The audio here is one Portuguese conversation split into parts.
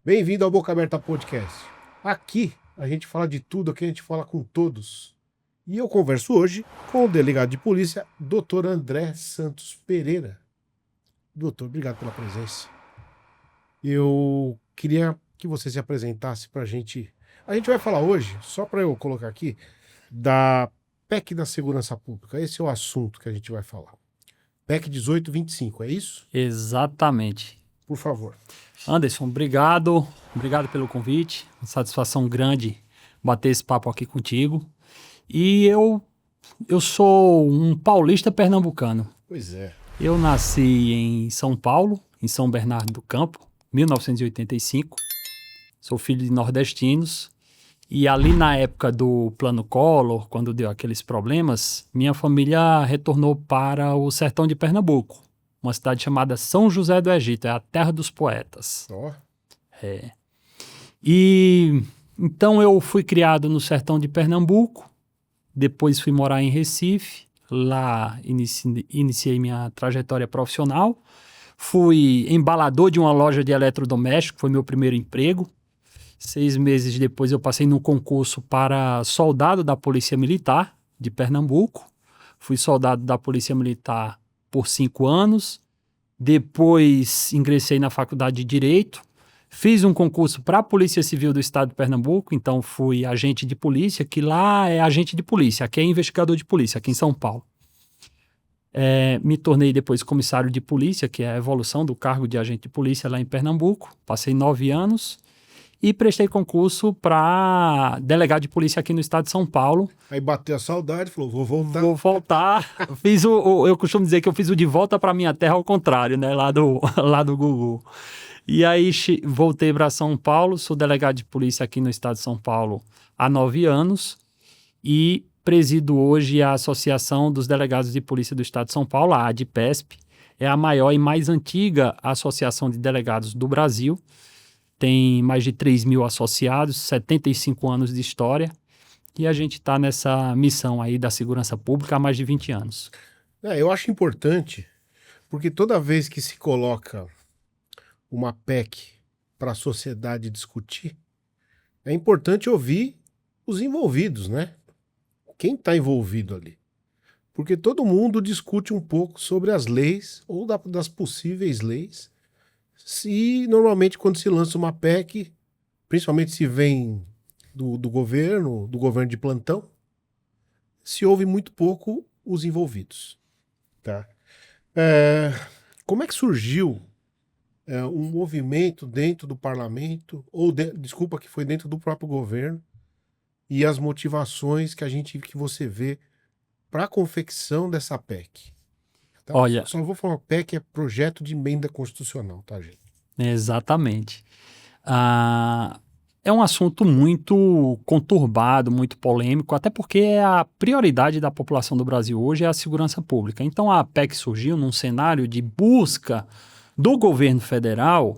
Bem-vindo ao Boca Aberta Podcast. Aqui a gente fala de tudo, aqui a gente fala com todos. E eu converso hoje com o delegado de polícia, Dr. André Santos Pereira. Doutor, obrigado pela presença. Eu queria que você se apresentasse pra gente. A gente vai falar hoje, só para eu colocar aqui, da PEC da Segurança Pública. Esse é o assunto que a gente vai falar. PEC 1825, é isso? Exatamente. Por favor. Anderson, obrigado pelo convite, uma satisfação grande bater esse papo aqui contigo. E eu sou um paulista pernambucano. Pois é. Eu nasci em São Paulo, em São Bernardo do Campo, 1985. Sou filho de nordestinos. E ali na época do Plano Collor, quando deu aqueles problemas, minha família retornou para o sertão de Pernambuco. Uma cidade chamada São José do Egito, é a terra dos poetas. Ó. É. E então eu fui criado no sertão de Pernambuco, depois fui morar em Recife, lá iniciei minha trajetória profissional, fui embalador de uma loja de eletrodoméstico, foi meu primeiro emprego. 6 meses depois eu passei no concurso para soldado da Polícia Militar de Pernambuco, fui soldado da Polícia Militar por 5 anos, depois ingressei na faculdade de Direito, fiz um concurso para a Polícia Civil do Estado de Pernambuco, então fui agente de polícia, que lá é agente de polícia, aqui é investigador de polícia, aqui em São Paulo. Me tornei depois comissário de polícia, que é a evolução do cargo de agente de polícia lá em Pernambuco, passei 9 anos, e prestei concurso para delegado de polícia aqui no estado de São Paulo. Aí bateu a saudade, falou, vou voltar. Vou voltar. Eu costumo dizer que eu fiz o de volta para minha terra ao contrário, né? Lá do Gugu. E aí voltei para São Paulo, sou delegado de polícia aqui no estado de São Paulo há 9 anos e presido hoje a Associação dos Delegados de Polícia do Estado de São Paulo, a ADPESP. É a maior e mais antiga associação de delegados do Brasil. Tem mais de 3 mil associados, 75 anos de história, e a gente está nessa missão aí da segurança pública há mais de 20 anos. Eu acho importante, porque toda vez que se coloca uma PEC para a sociedade discutir, é importante ouvir os envolvidos, né? Quem está envolvido ali. Porque todo mundo discute um pouco sobre as leis, ou das possíveis leis. Se normalmente quando se lança uma PEC, principalmente se vem do governo de plantão, se ouve muito pouco os envolvidos. Tá? Como é que surgiu um movimento dentro do parlamento, desculpa, que foi dentro do próprio governo, e as motivações que você vê para a confecção dessa PEC? Tá? Olha, só vou falar, PEC é projeto de emenda constitucional, tá, gente? Exatamente. É um assunto muito conturbado, muito polêmico, até porque a prioridade da população do Brasil hoje é a segurança pública. Então a PEC surgiu num cenário de busca do governo federal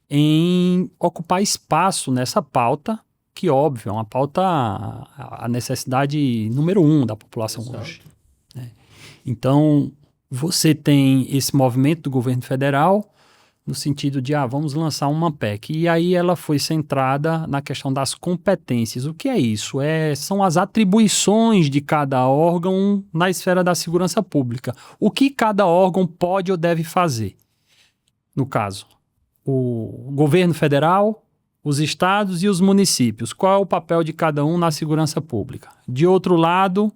em ocupar espaço nessa pauta, que óbvio, é uma pauta, a necessidade número 1 da população Exato. hoje. Né? Então você tem esse movimento do governo federal no sentido de, vamos lançar uma PEC. E aí ela foi centrada na questão das competências. O que é isso? São as atribuições de cada órgão na esfera da segurança pública. O que cada órgão pode ou deve fazer? No caso, o governo federal, os estados e os municípios. Qual é o papel de cada um na segurança pública? De outro lado,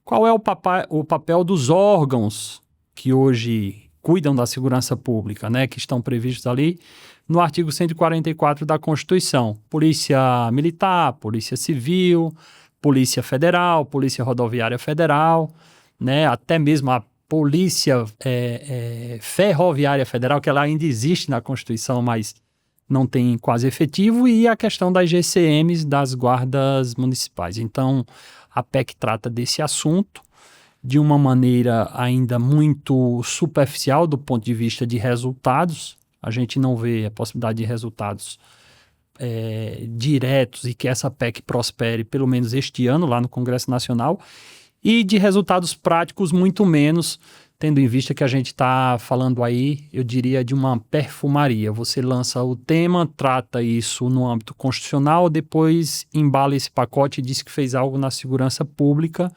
qual é o papel dos órgãos que hoje cuidam da segurança pública, né, que estão previstos ali no artigo 144 da Constituição. Polícia Militar, Polícia Civil, Polícia Federal, Polícia Rodoviária Federal, né, até mesmo a Polícia Ferroviária Federal, que ela ainda existe na Constituição, mas não tem quase efetivo, e a questão das GCMs, das guardas municipais. Então, a PEC trata desse assunto de uma maneira ainda muito superficial do ponto de vista de resultados. A gente não vê a possibilidade de resultados diretos e que essa PEC prospere pelo menos este ano lá no Congresso Nacional, e de resultados práticos muito menos, tendo em vista que a gente está falando aí, eu diria, de uma perfumaria. Você lança o tema, trata isso no âmbito constitucional, depois embala esse pacote e diz que fez algo na segurança pública,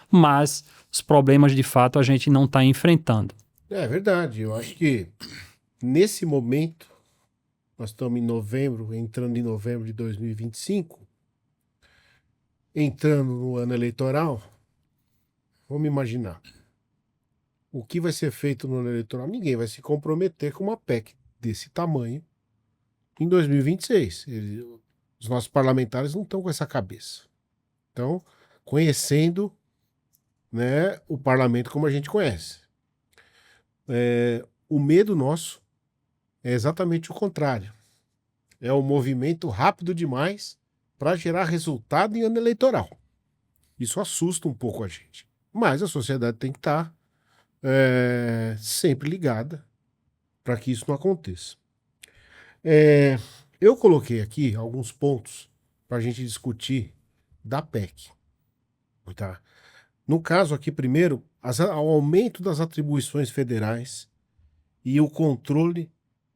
mas os problemas de fato a gente não está enfrentando. É verdade, eu acho que nesse momento, nós estamos em novembro, entrando em novembro de 2025, entrando no ano eleitoral, vamos imaginar. O que vai ser feito no ano eleitoral? Ninguém vai se comprometer com uma PEC desse tamanho em 2026. Os nossos parlamentares não estão com essa cabeça. Então, conhecendo, né, o parlamento como a gente conhece. O medo nosso é exatamente o contrário. É um movimento rápido demais para gerar resultado em ano eleitoral. Isso assusta um pouco a gente. Mas a sociedade tem que estar sempre ligada para que isso não aconteça. Eu coloquei aqui alguns pontos para a gente discutir da PEC. Tá? No caso aqui, primeiro, o aumento das atribuições federais e o controle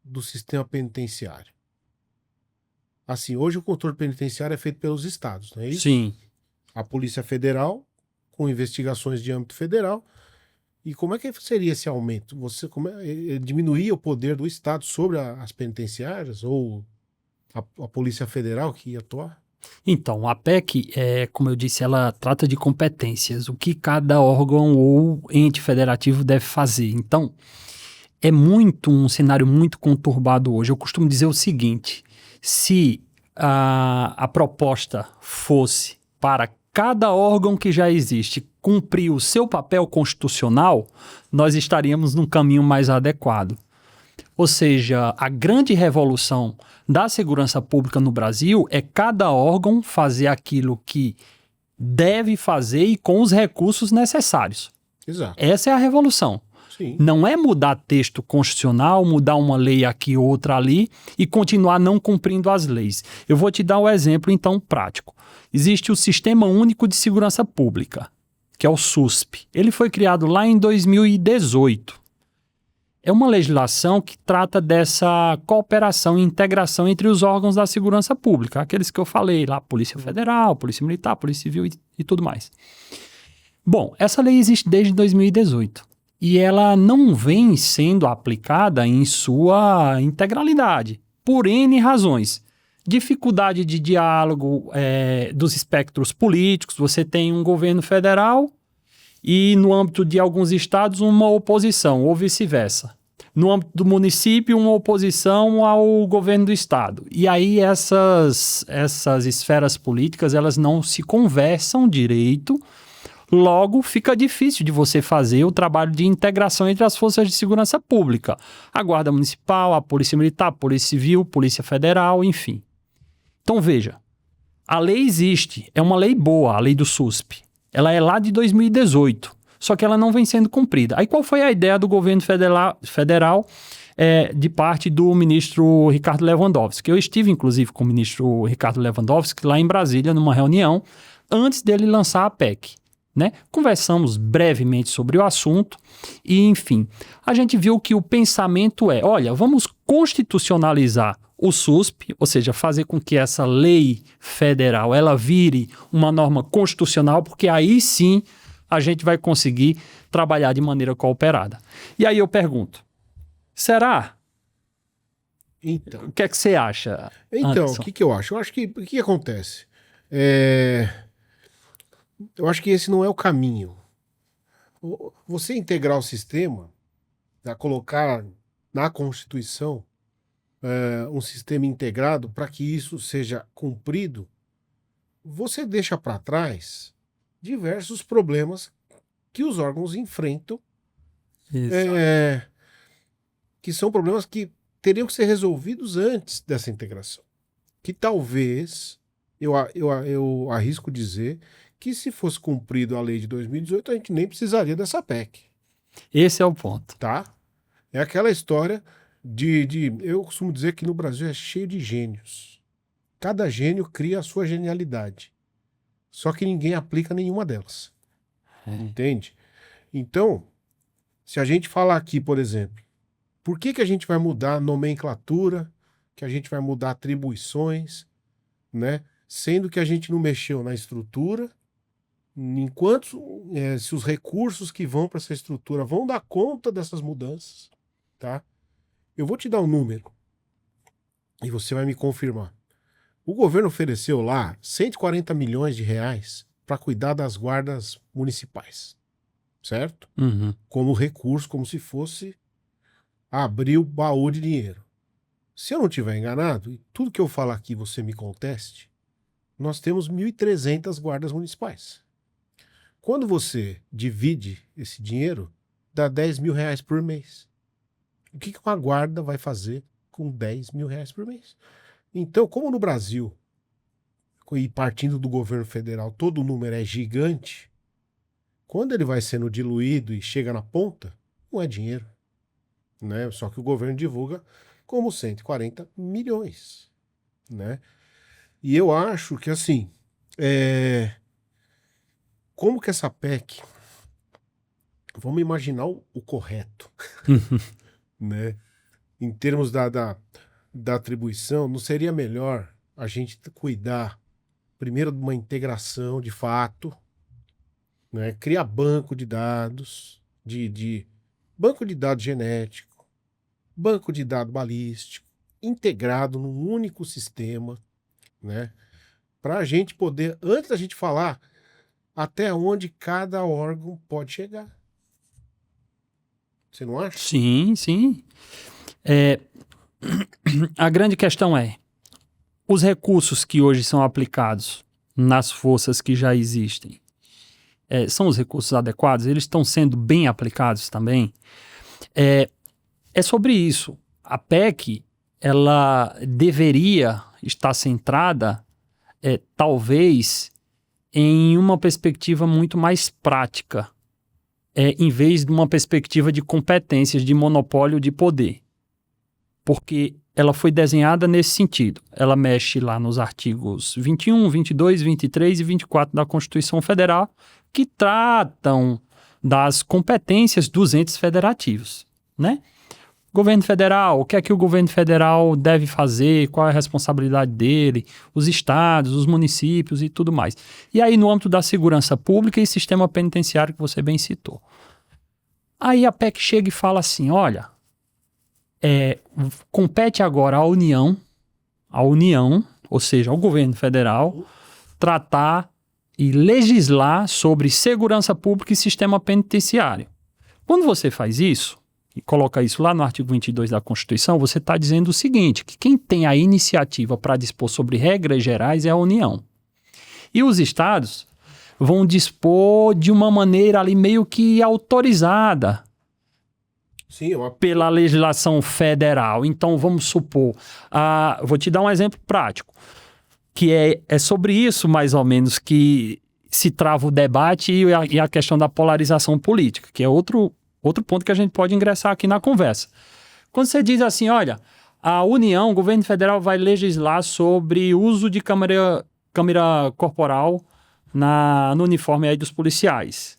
do sistema penitenciário. Assim, hoje o controle penitenciário é feito pelos estados, não é isso? Sim. A Polícia Federal, com investigações de âmbito federal. E como é que seria esse aumento? Diminuir o poder do estado sobre as penitenciárias ou a Polícia Federal que ia atuar? Então, a PEC, como eu disse, ela trata de competências, o que cada órgão ou ente federativo deve fazer. Então, é um cenário muito conturbado hoje. Eu costumo dizer o seguinte, se a proposta fosse para cada órgão que já existe cumprir o seu papel constitucional, nós estaríamos num caminho mais adequado. Ou seja, a grande revolução da segurança pública no Brasil é cada órgão fazer aquilo que deve fazer e com os recursos necessários. Exato. Essa é a revolução. Sim. Não é mudar texto constitucional, mudar uma lei aqui, outra ali e continuar não cumprindo as leis. Eu vou te dar um exemplo, então, prático. Existe o Sistema Único de Segurança Pública, que é o SUSP. Ele foi criado lá em 2018. É uma legislação que trata dessa cooperação e integração entre os órgãos da segurança pública, aqueles que eu falei lá, Polícia Federal, Polícia Militar, Polícia Civil e tudo mais. Bom, essa lei existe desde 2018 e ela não vem sendo aplicada em sua integralidade, por N razões. Dificuldade de diálogo dos espectros políticos, você tem um governo federal e no âmbito de alguns estados uma oposição, ou vice-versa. No âmbito do município, uma oposição ao governo do estado. E aí essas esferas políticas, elas não se conversam direito, logo fica difícil de você fazer o trabalho de integração entre as forças de segurança pública. A Guarda Municipal, a Polícia Militar, a Polícia Civil, Polícia Federal, enfim. Então veja, a lei existe, é uma lei boa, a lei do SUSP. Ela é lá de 2018, só que ela não vem sendo cumprida. Aí qual foi a ideia do governo federal de parte do ministro Ricardo Lewandowski? Eu estive, inclusive, com o ministro Ricardo Lewandowski lá em Brasília, numa reunião, antes dele lançar a PEC. Né? Conversamos brevemente sobre o assunto e, enfim, a gente viu que o pensamento olha, vamos constitucionalizar o SUSP, ou seja, fazer com que essa lei federal ela vire uma norma constitucional, porque aí sim a gente vai conseguir trabalhar de maneira cooperada. E aí eu pergunto, será? Então, o que é que você acha? Então, Anderson? o que eu acho? Eu acho que o que acontece? Eu acho que esse não é o caminho. Você integrar o sistema, colocar na Constituição um sistema integrado para que isso seja cumprido, você deixa para trás diversos problemas que os órgãos enfrentam, que são problemas que teriam que ser resolvidos antes dessa integração. Que talvez, eu arrisco dizer, que se fosse cumprido a lei de 2018, a gente nem precisaria dessa PEC. Esse é o ponto. Tá? É aquela história eu costumo dizer que no Brasil é cheio de gênios. Cada gênio cria a sua genialidade. Só que ninguém aplica nenhuma delas. Entende? Então, se a gente falar aqui, por exemplo, por que a gente vai mudar a nomenclatura, que a gente vai mudar atribuições, né? Sendo que a gente não mexeu na estrutura, enquanto se os recursos que vão para essa estrutura vão dar conta dessas mudanças, tá? Eu vou te dar um número e você vai me confirmar. O governo ofereceu lá 140 milhões de reais para cuidar das guardas municipais, certo? Uhum. Como recurso, como se fosse abrir o baú de dinheiro. Se eu não estiver enganado, e tudo que eu falar aqui você me conteste, nós temos 1.300 guardas municipais. Quando você divide esse dinheiro, dá 10 mil reais por mês. O que uma guarda vai fazer com 10 mil reais por mês? Então, como no Brasil, e partindo do governo federal, todo o número é gigante, quando ele vai sendo diluído e chega na ponta, não é dinheiro, né? Só que o governo divulga como 140 milhões, né? E eu acho que, assim, como que essa PEC, vamos imaginar o correto, né? Em termos da atribuição, não seria melhor a gente cuidar primeiro de uma integração de fato, né? Criar banco de dados, banco de dados genético, banco de dados balístico, integrado num único sistema, né? Para a gente poder, antes da gente falar até onde cada órgão pode chegar. Você não acha? Sim, sim. A grande questão é, os recursos que hoje são aplicados nas forças que já existem, são os recursos adequados? Eles estão sendo bem aplicados também? É sobre isso. A PEC, ela deveria estar centrada, talvez, em uma perspectiva muito mais prática, em vez de uma perspectiva de competências, de monopólio de poder. Porque ela foi desenhada nesse sentido. Ela mexe lá nos artigos 21, 22, 23 e 24 da Constituição Federal, que tratam das competências dos entes federativos, né? Governo federal, o que é que o governo federal deve fazer, qual é a responsabilidade dele, os estados, os municípios e tudo mais. E aí no âmbito da segurança pública e sistema penitenciário que você bem citou. Aí a PEC chega e fala assim, olha, compete agora à União, ou seja, ao governo federal, tratar e legislar sobre segurança pública e sistema penitenciário. Quando você faz isso, e coloca isso lá no artigo 22 da Constituição, você está dizendo o seguinte, que quem tem a iniciativa para dispor sobre regras gerais é a União. E os estados vão dispor de uma maneira ali meio que autorizada, Sim, pela legislação federal. Então, vamos supor, vou te dar um exemplo prático, que é sobre isso, mais ou menos, que se trava o debate e a questão da polarização política, que é outro ponto que a gente pode ingressar aqui na conversa. Quando você diz assim, olha, a União, o governo federal vai legislar sobre uso de câmera corporal no uniforme aí dos policiais.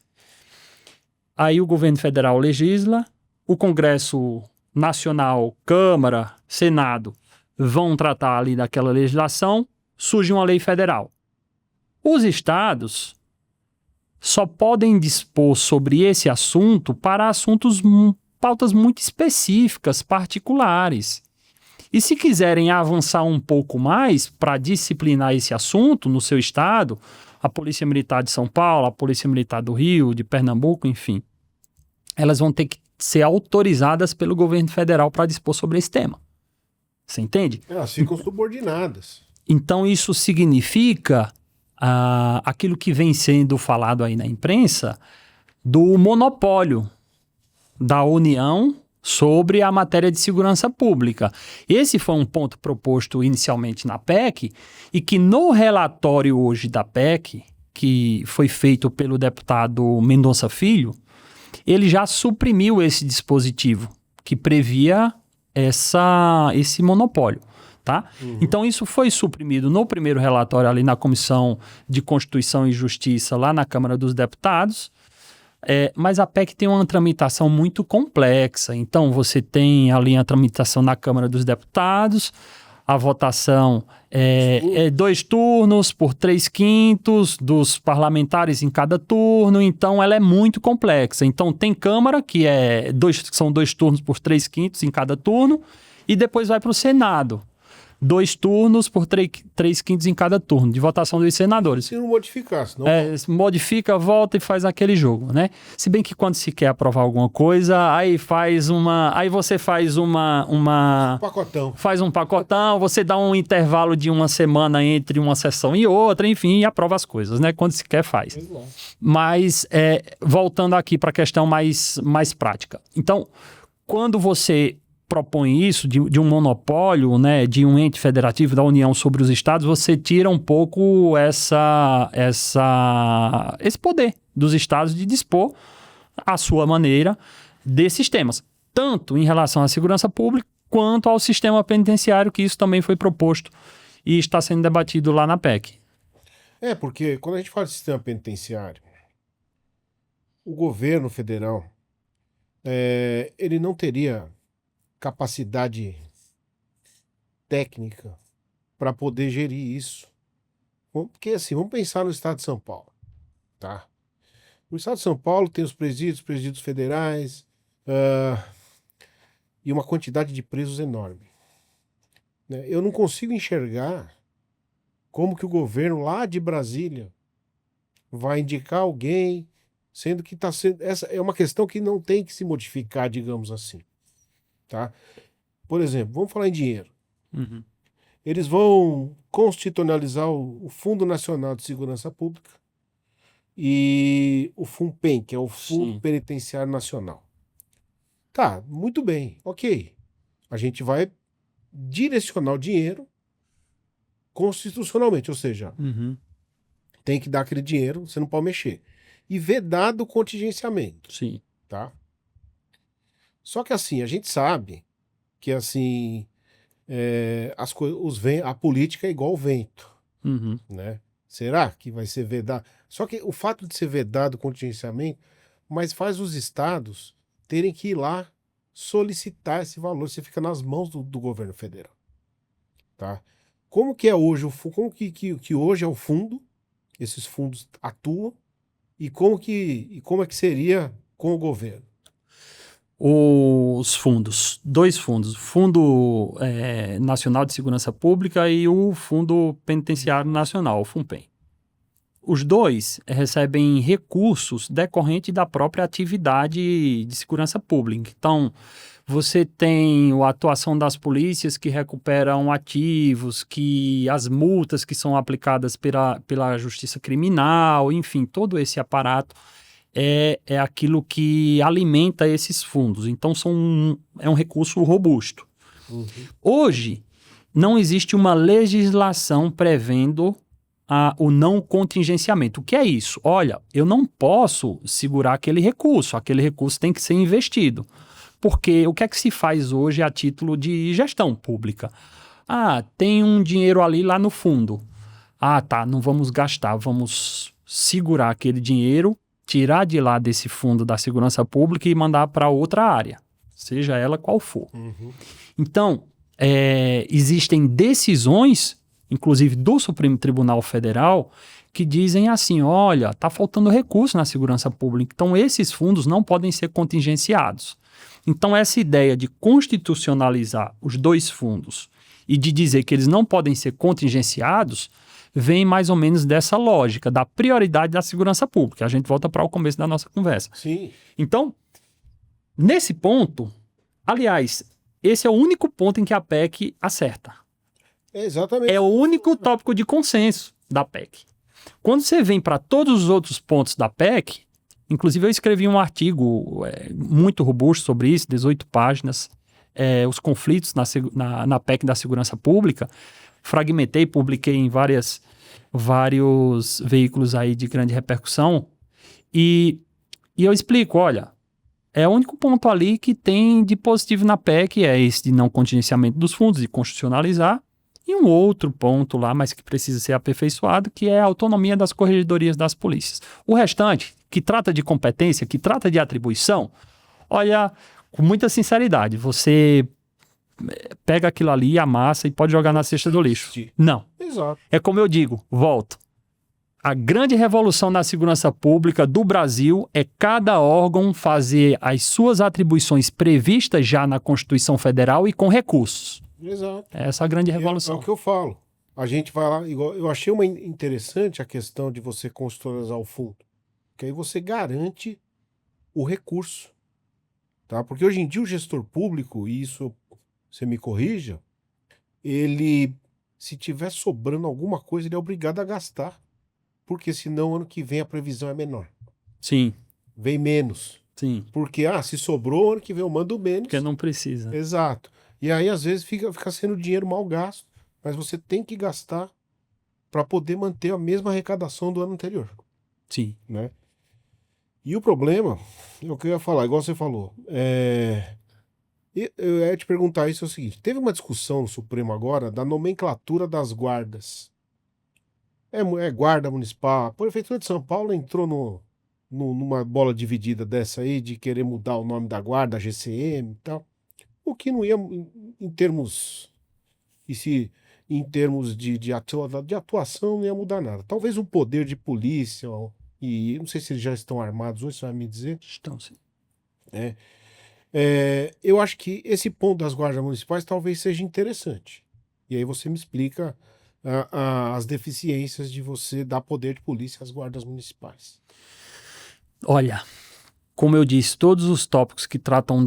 Aí o governo federal legisla, o Congresso Nacional, Câmara, Senado vão tratar ali daquela legislação, surge uma lei federal. Os estados só podem dispor sobre esse assunto para pautas muito específicas, particulares. E se quiserem avançar um pouco mais para disciplinar esse assunto no seu estado, a Polícia Militar de São Paulo, a Polícia Militar do Rio, de Pernambuco, enfim, elas vão ter que ser autorizadas pelo governo federal para dispor sobre esse tema. Você entende? Elas ficam subordinadas. Então isso significa aquilo que vem sendo falado aí na imprensa do monopólio da União sobre a matéria de segurança pública. Esse foi um ponto proposto inicialmente na PEC e que no relatório hoje da PEC, que foi feito pelo deputado Mendonça Filho, ele já suprimiu esse dispositivo que previa esse monopólio. Tá? Então, isso foi suprimido no primeiro relatório ali na Comissão de Constituição e Justiça, lá na Câmara dos Deputados. Mas a PEC tem uma tramitação muito complexa. Então, você tem ali a tramitação na Câmara dos Deputados, a votação é 2 turnos por 3/5 dos parlamentares em cada turno. Então, ela é muito complexa. Então, tem Câmara, que são 2 turnos por 3/5 em cada turno, e depois vai para o Senado. 2 turnos por 3/5 em cada turno, de votação dos senadores. Se não modificar, senão... Modifica, volta e faz aquele jogo, né? Se bem que quando se quer aprovar alguma coisa, aí você faz Pacotão. faz um pacotão, você dá um intervalo de uma semana entre uma sessão e outra, enfim, e aprova as coisas, né? Quando se quer, faz. Mas, voltando aqui para a questão mais prática. Então, quando você propõe isso, de um monopólio, né, de um ente federativo da União sobre os estados, você tira um pouco esse poder dos estados de dispor à sua maneira desses temas, tanto em relação à segurança pública quanto ao sistema penitenciário, que isso também foi proposto e está sendo debatido lá na PEC. Porque quando a gente fala de sistema penitenciário, o governo federal, ele não teria capacidade técnica para poder gerir isso. Porque assim, vamos pensar no estado de São Paulo, tá? No estado de São Paulo tem os presídios federais, e uma quantidade de presos enorme, né? Eu não consigo enxergar como que o governo lá de Brasília vai indicar alguém, sendo que essa é uma questão que não tem que se modificar, digamos assim. Tá? Por exemplo, vamos falar em dinheiro. Eles vão constitucionalizar o Fundo Nacional de Segurança Pública e o FUNPEN, que é o Fundo Penitenciário Nacional. Tá, muito bem, ok. A gente vai direcionar o dinheiro constitucionalmente, ou seja, tem que dar aquele dinheiro, você não pode mexer. E vedado o contingenciamento. Sim. Tá? Só que assim, a gente sabe que assim, a política é igual o vento, né? Será que vai ser vedado? Só que o fato de ser vedado o contingenciamento, mas faz os estados terem que ir lá solicitar esse valor. Você fica nas mãos do governo federal. Tá? Como que é hoje como que hoje é o fundo? Esses fundos atuam e como é que seria com o governo? Os fundos, 2 fundos, o Fundo Nacional de Segurança Pública e o Fundo Penitenciário Nacional, o FUNPEN. Os 2 recebem recursos decorrentes da própria atividade de segurança pública. Então, você tem a atuação das polícias que recuperam ativos, que as multas que são aplicadas pela justiça criminal, enfim, todo esse aparato é aquilo que alimenta esses fundos. Então, é um recurso robusto. Hoje, não existe uma legislação prevendo o não contingenciamento. O que é isso? Olha, eu não posso segurar aquele recurso tem que ser investido. Porque o que é que se faz hoje a título de gestão pública? Tem um dinheiro ali lá no fundo. Tá, não vamos gastar, vamos segurar aquele dinheiro, tirar de lá desse fundo da segurança pública e mandar para outra área, seja ela qual for. Então, existem decisões, inclusive do Supremo Tribunal Federal, que dizem assim, olha, está faltando recurso na segurança pública, então esses fundos não podem ser contingenciados. Então, essa ideia de constitucionalizar os 2 fundos e de dizer que eles não podem ser contingenciados vem mais ou menos dessa lógica, da prioridade da segurança pública. A gente volta para o começo da nossa conversa. Sim. Então, nesse ponto, aliás, esse é o único ponto em que a PEC acerta. Exatamente. É o único tópico de consenso da PEC. Quando você vem para todos os outros pontos da PEC, inclusive eu escrevi um artigo muito robusto sobre isso, 18 páginas, os conflitos na PEC da segurança pública, fragmentei, publiquei em vários veículos aí de grande repercussão, e eu explico, olha, é o único ponto ali que tem de positivo na PEC, é esse de não contingenciamento dos fundos, de constitucionalizar, E um outro ponto lá, mas que precisa ser aperfeiçoado, que é a autonomia das corregedorias das polícias. O restante, que trata de competência, que trata de atribuição, olha, com muita sinceridade, você pega aquilo ali, amassa e pode jogar na cesta do lixo. Não. Exato. É como eu digo, volto. A grande revolução na segurança pública do Brasil é cada órgão fazer as suas atribuições previstas já na Constituição Federal e com recursos. Exato. Essa é a grande É revolução. o que eu falo. A gente vai lá, igual, eu achei uma interessante a questão de você constitucionalizar o fundo. Que aí você garante o recurso. Tá? Porque hoje em dia o gestor público, e isso você me corrija, ele, se tiver sobrando alguma coisa, ele é obrigado a gastar. Porque senão ano que vem a previsão é menor. Sim, Vem menos. sim. Porque, se sobrou, ano que vem eu mando menos. Porque não precisa. Exato. E aí, às vezes, fica sendo dinheiro mal gasto. Mas você tem que gastar para poder manter a mesma arrecadação do ano anterior. Sim. Né? E o problema, é o que eu ia falar, igual você falou. Eu ia te perguntar isso, é o seguinte. Teve uma discussão no Supremo agora da nomenclatura das guardas. É guarda municipal. A Prefeitura de São Paulo entrou numa bola dividida dessa aí, de querer mudar o nome da guarda, a GCM e tal. O que não ia, em termos de atuação, não ia mudar nada. Talvez o poder de polícia, e não sei se eles já estão armados hoje, você vai me dizer. Estão, sim. Eu acho que esse ponto das guardas municipais talvez seja interessante. E aí você me explica as deficiências de você dar poder de polícia às guardas municipais. Olha, como eu disse, todos os tópicos que tratam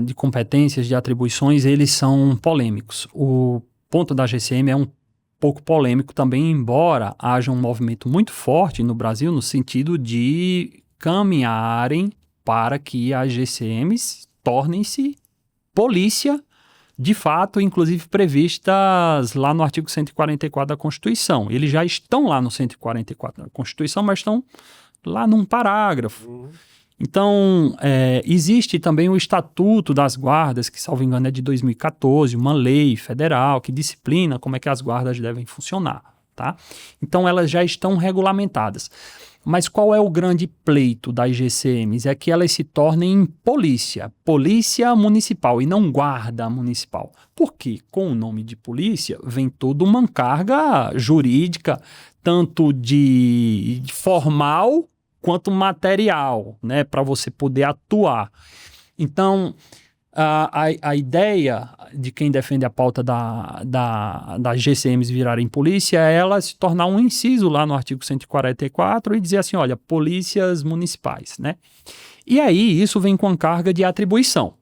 de competências, de atribuições, eles são polêmicos. O ponto da GCM é um pouco polêmico também, embora haja um movimento muito forte no Brasil no sentido de caminharem para que as GCMs tornem-se polícia, de fato, inclusive previstas lá no artigo 144 da Constituição. Eles já estão lá no 144 da Constituição, mas estão lá num parágrafo. Então, existe também o Estatuto das Guardas, que, salvo engano, é de 2014, uma lei federal que disciplina como é que as guardas devem funcionar, tá? Então, elas já estão regulamentadas. Mas qual é o grande pleito das GCMs? É que elas se tornem polícia municipal e não guarda municipal. Porque com o nome de polícia vem toda uma carga jurídica, tanto de formal quanto material, né, para você poder atuar. Então, a ideia de quem defende a pauta das GCMs virarem polícia é ela se tornar um inciso lá no artigo 144 e dizer assim, olha, polícias municipais, né? E aí isso vem com a carga de atribuição.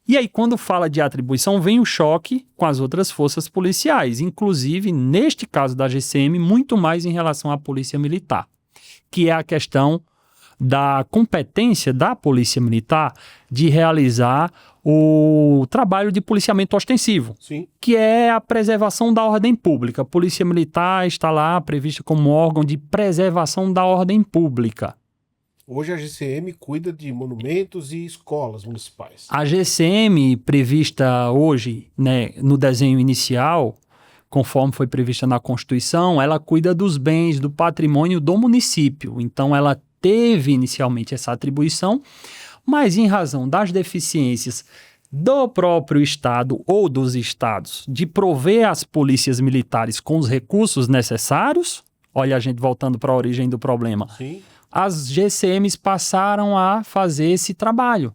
E aí quando fala de atribuição vem o choque com as outras forças policiais, inclusive neste caso da GCM, muito mais em relação à polícia militar, que é a questão da competência da polícia militar de realizar o trabalho de policiamento ostensivo, Sim. Que é a preservação da ordem pública. A polícia militar está lá prevista como órgão de preservação da ordem pública. Hoje a GCM cuida de monumentos e escolas municipais. A GCM prevista hoje, né, no desenho inicial, conforme foi prevista na Constituição, ela cuida dos bens, do patrimônio do município. Então ela teve inicialmente essa atribuição, mas em razão das deficiências do próprio Estado ou dos Estados de prover as polícias militares com os recursos necessários, olha a gente voltando para a origem do problema, Sim. As GCMs passaram a fazer esse trabalho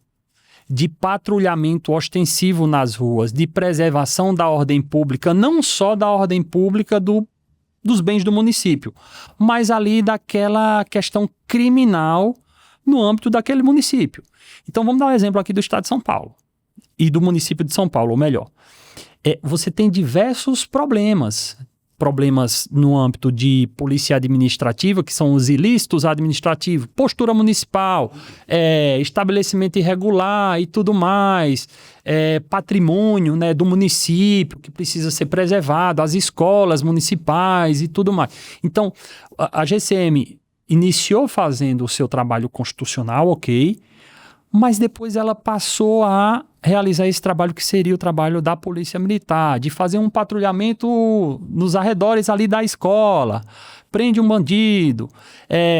de patrulhamento ostensivo nas ruas, de preservação da ordem pública, não só da ordem pública dos bens do município, mas ali daquela questão criminal no âmbito daquele município. Então vamos dar um exemplo aqui do estado de São Paulo e do município de São Paulo, ou melhor. Você tem diversos problemas no âmbito de polícia administrativa, que são os ilícitos administrativos, postura municipal, estabelecimento irregular e tudo mais, patrimônio, né, do município que precisa ser preservado, as escolas municipais e tudo mais. Então, a GCM iniciou fazendo o seu trabalho constitucional, ok, mas depois ela passou a realizar esse trabalho que seria o trabalho da Polícia Militar, de fazer um patrulhamento nos arredores ali da escola, prende um bandido,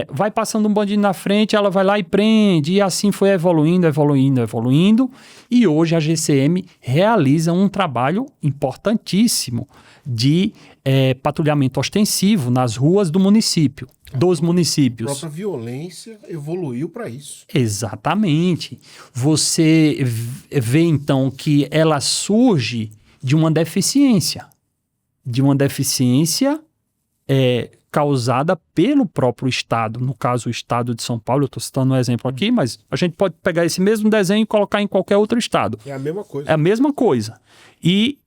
vai passando um bandido na frente, ela vai lá e prende, e assim foi evoluindo, e hoje a GCM realiza um trabalho importantíssimo de patrulhamento ostensivo nas ruas do município, dos municípios. A própria violência evoluiu para isso. Exatamente. Você vê, então, que ela surge de uma deficiência. Causada pelo próprio Estado. No caso, o Estado de São Paulo, eu estou citando um exemplo aqui, mas a gente pode pegar esse mesmo desenho e colocar em qualquer outro estado. É a mesma coisa. É a mesma coisa. E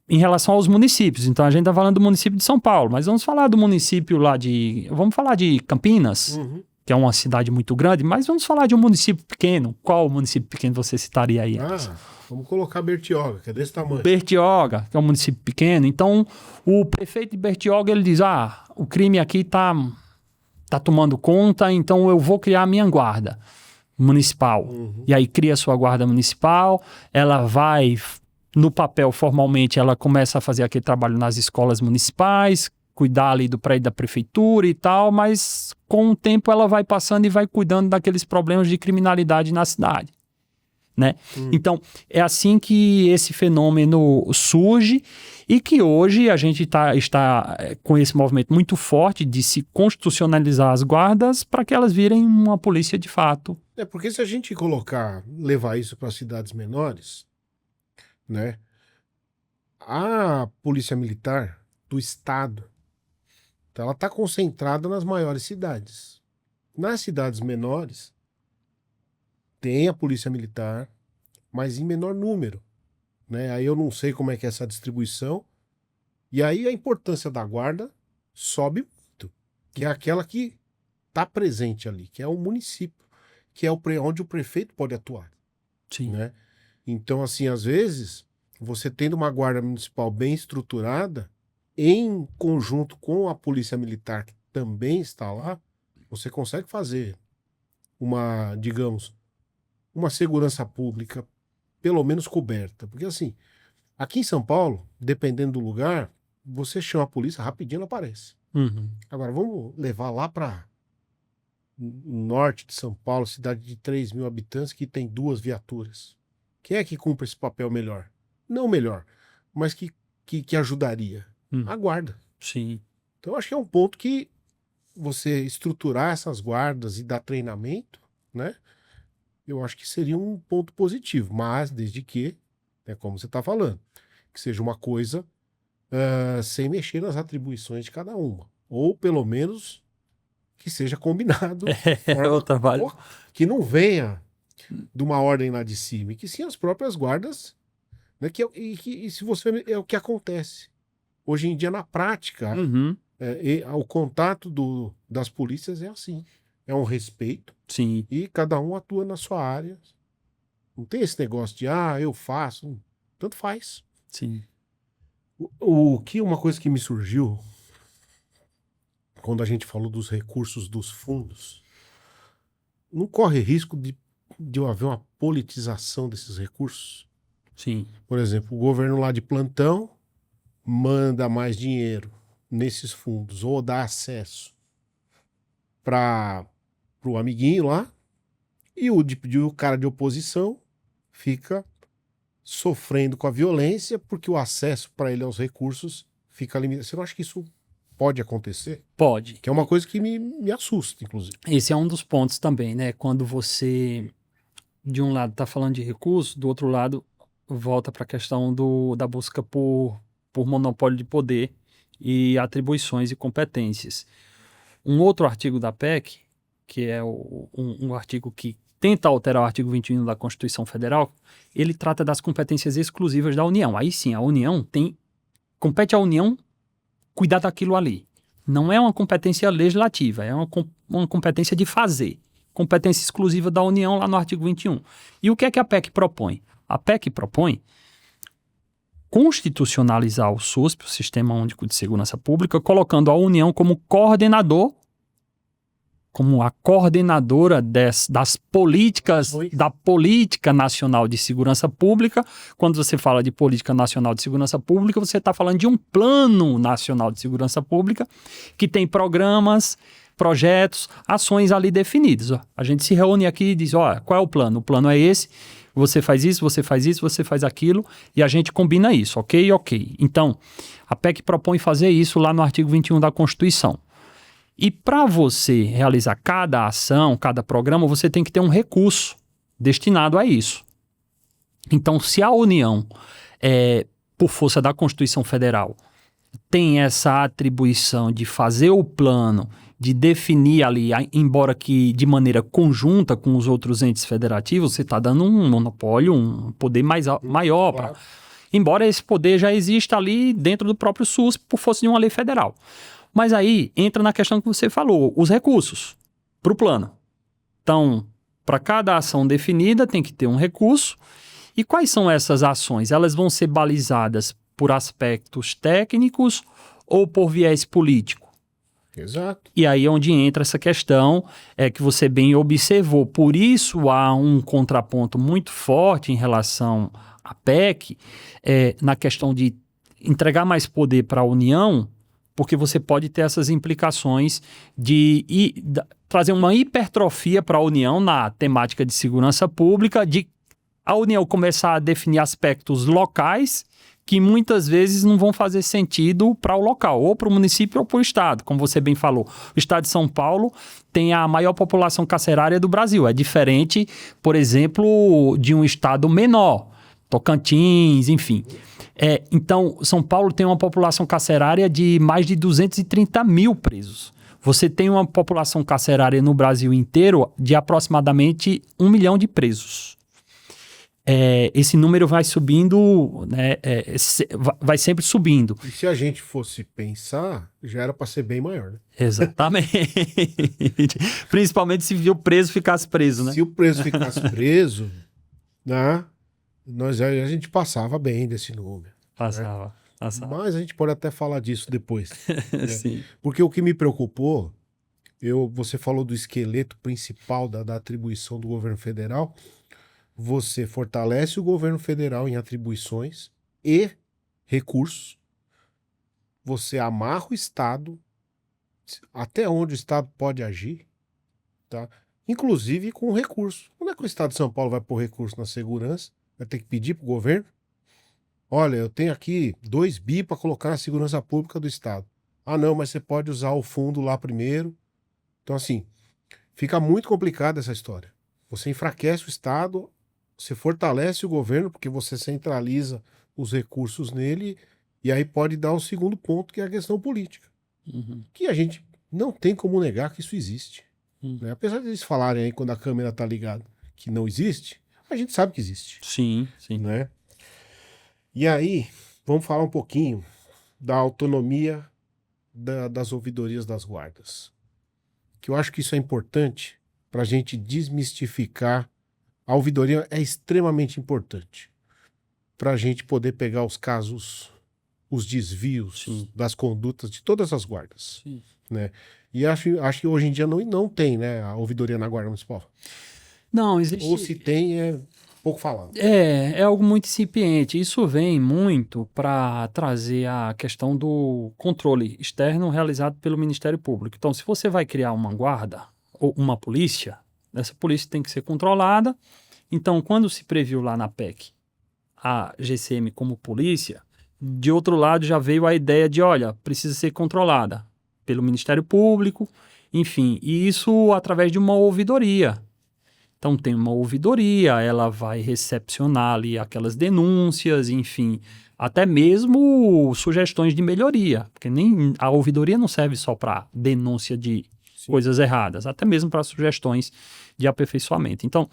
em relação aos municípios, então a gente está falando do município de São Paulo, mas vamos falar do município lá vamos falar de Campinas, que é uma cidade muito grande, mas vamos falar de um município pequeno. Qual município pequeno você citaria aí? Vamos colocar Bertioga, que é desse tamanho. Bertioga, que é um município pequeno. Então, o prefeito de Bertioga, ele diz, o crime aqui tá tomando conta, então eu vou criar a minha guarda municipal. E aí cria a sua guarda municipal, ela vai, no papel, formalmente, ela começa a fazer aquele trabalho nas escolas municipais, cuidar ali do prédio da prefeitura e tal, mas com o tempo ela vai passando e vai cuidando daqueles problemas de criminalidade na cidade. Né? Então, é assim que esse fenômeno surge e que hoje a gente está com esse movimento muito forte de se constitucionalizar as guardas para que elas virem uma polícia de fato. Porque se a gente levar isso para cidades menores, né, a polícia militar do estado, então ela está concentrada nas maiores cidades. Nas cidades menores, tem a polícia militar, mas em menor número, né? Aí eu não sei como é que é essa distribuição. E aí a importância da guarda sobe muito, que é aquela que está presente ali, que é o município, que é onde o prefeito pode atuar. Sim. Né? Então, assim, às vezes, você tendo uma guarda municipal bem estruturada, em conjunto com a polícia militar que também está lá, você consegue fazer digamos, uma segurança pública pelo menos coberta. Porque assim, aqui em São Paulo, dependendo do lugar, você chama a polícia, rapidinho ela aparece. Agora, vamos levar lá para norte de São Paulo, cidade de 3 mil habitantes, que tem 2 viaturas. Quem é que cumpre esse papel melhor? Não melhor, mas que ajudaria? A guarda. Sim. Então, acho que é um ponto que você estruturar essas guardas e dar treinamento, né? Eu acho que seria um ponto positivo, mas desde que, como você está falando, que seja uma coisa sem mexer nas atribuições de cada uma. Ou, pelo menos, que seja combinado. O trabalho. Que não venha de uma ordem lá de cima, e que sim as próprias guardas, né? E se você é o que acontece. Hoje em dia, na prática, o contato das polícias é assim. É um respeito. Sim. E cada um atua na sua área. Não tem esse negócio de, eu faço. Tanto faz. Sim. Uma coisa que me surgiu quando a gente falou dos recursos dos fundos, não corre risco de haver uma politização desses recursos? Sim. Por exemplo, o governo lá de plantão manda mais dinheiro nesses fundos ou dá acesso para o amiguinho lá, e o cara de oposição fica sofrendo com a violência porque o acesso para ele aos recursos fica limitado. Você não acha que isso pode acontecer? Pode. Que é uma coisa que me assusta, inclusive. Esse é um dos pontos também, né? Quando você, de um lado, está falando de recursos, do outro lado, volta para a questão da busca por monopólio de poder e atribuições e competências. Um outro artigo da PEC, que é um artigo que tenta alterar o artigo 21 da Constituição Federal, ele trata das competências exclusivas da União. Aí sim, a União compete à União cuidar daquilo ali. Não é uma competência legislativa, é uma competência de fazer. Competência exclusiva da União lá no artigo 21. E o que é que a PEC propõe? A PEC propõe constitucionalizar o SUSP, o Sistema Único de Segurança Pública, colocando a União como coordenador como a coordenadora das políticas, da Política Nacional de Segurança Pública. Quando você fala de Política Nacional de Segurança Pública, você está falando de um Plano Nacional de Segurança Pública que tem programas, projetos, ações ali definidas. A gente se reúne aqui e diz, qual é o plano? O plano é esse, você faz isso, você faz isso, você faz aquilo, e a gente combina isso, ok? Então, a PEC propõe fazer isso lá no artigo 21 da Constituição. E para você realizar cada ação, cada programa, você tem que ter um recurso destinado a isso. Então, se a União, por força da Constituição Federal, tem essa atribuição de fazer o plano, de definir ali, embora que de maneira conjunta com os outros entes federativos, você está dando um monopólio, um poder maior. Claro. Embora esse poder já exista ali dentro do próprio SUS por força de uma lei federal. Mas aí entra na questão que você falou, os recursos para o plano. Então, para cada ação definida tem que ter um recurso. E quais são essas ações? Elas vão ser balizadas por aspectos técnicos ou por viés político? Exato. E aí é onde entra essa questão que você bem observou. Por isso há um contraponto muito forte em relação à PEC, na questão de entregar mais poder para a União, porque você pode ter essas implicações de trazer uma hipertrofia para a União na temática de segurança pública, de a União começar a definir aspectos locais que muitas vezes não vão fazer sentido para o local, ou para o município ou para o estado, como você bem falou. O estado de São Paulo tem a maior população carcerária do Brasil. É diferente, por exemplo, de um estado menor, Tocantins, enfim. Então, São Paulo tem uma população carcerária de mais de 230 mil presos. Você tem uma população carcerária no Brasil inteiro de aproximadamente 1 milhão de presos. Esse número vai subindo, né, vai sempre subindo. E se a gente fosse pensar, já era para ser bem maior, né? Exatamente. Principalmente se o preso ficasse preso, né? Se o preso ficasse preso, né, a gente passava bem desse número. Passava. Mas a gente pode até falar disso depois. Né? Sim. Porque o que me preocupou, você falou do esqueleto principal da atribuição do governo federal. Você fortalece o governo federal em atribuições e recursos. Você amarra o Estado até onde o Estado pode agir, tá? Inclusive com recurso. Como é que o Estado de São Paulo vai pôr recurso na segurança? Vai ter que pedir para o governo? Olha, eu tenho aqui 2 bi para colocar na segurança pública do Estado. Ah, não, mas você pode usar o fundo lá primeiro. Então, assim, fica muito complicada essa história. Você enfraquece o Estado, você fortalece o governo, porque você centraliza os recursos nele, e aí pode dar o segundo ponto, que é a questão política. Uhum. Que a gente não tem como negar que isso existe. Uhum. Né? Apesar de eles falarem aí, quando a câmera está ligada, que não existe, a gente sabe que existe. Sim. Né? E aí, vamos falar um pouquinho da autonomia das ouvidorias das guardas. Que eu acho que isso é importante para a gente desmistificar. A ouvidoria é extremamente importante para a gente poder pegar os casos, os desvios das condutas de todas as guardas. Sim. Né? E acho que hoje em dia não tem, né, a ouvidoria na guarda municipal. Não, existe. Ou se tem, é pouco falado. É algo muito incipiente. Isso vem muito para trazer a questão do controle externo realizado pelo Ministério Público. Então, se você vai criar uma guarda ou uma polícia, essa polícia tem que ser controlada. Então, quando se previu lá na PEC a GCM como polícia, de outro lado já veio a ideia de, olha, precisa ser controlada pelo Ministério Público, enfim, e isso através de uma ouvidoria. Então, tem uma ouvidoria, ela vai recepcionar ali aquelas denúncias, enfim, até mesmo sugestões de melhoria, porque nem a ouvidoria não serve só para denúncia de coisas erradas, até mesmo para sugestões de aperfeiçoamento. Então,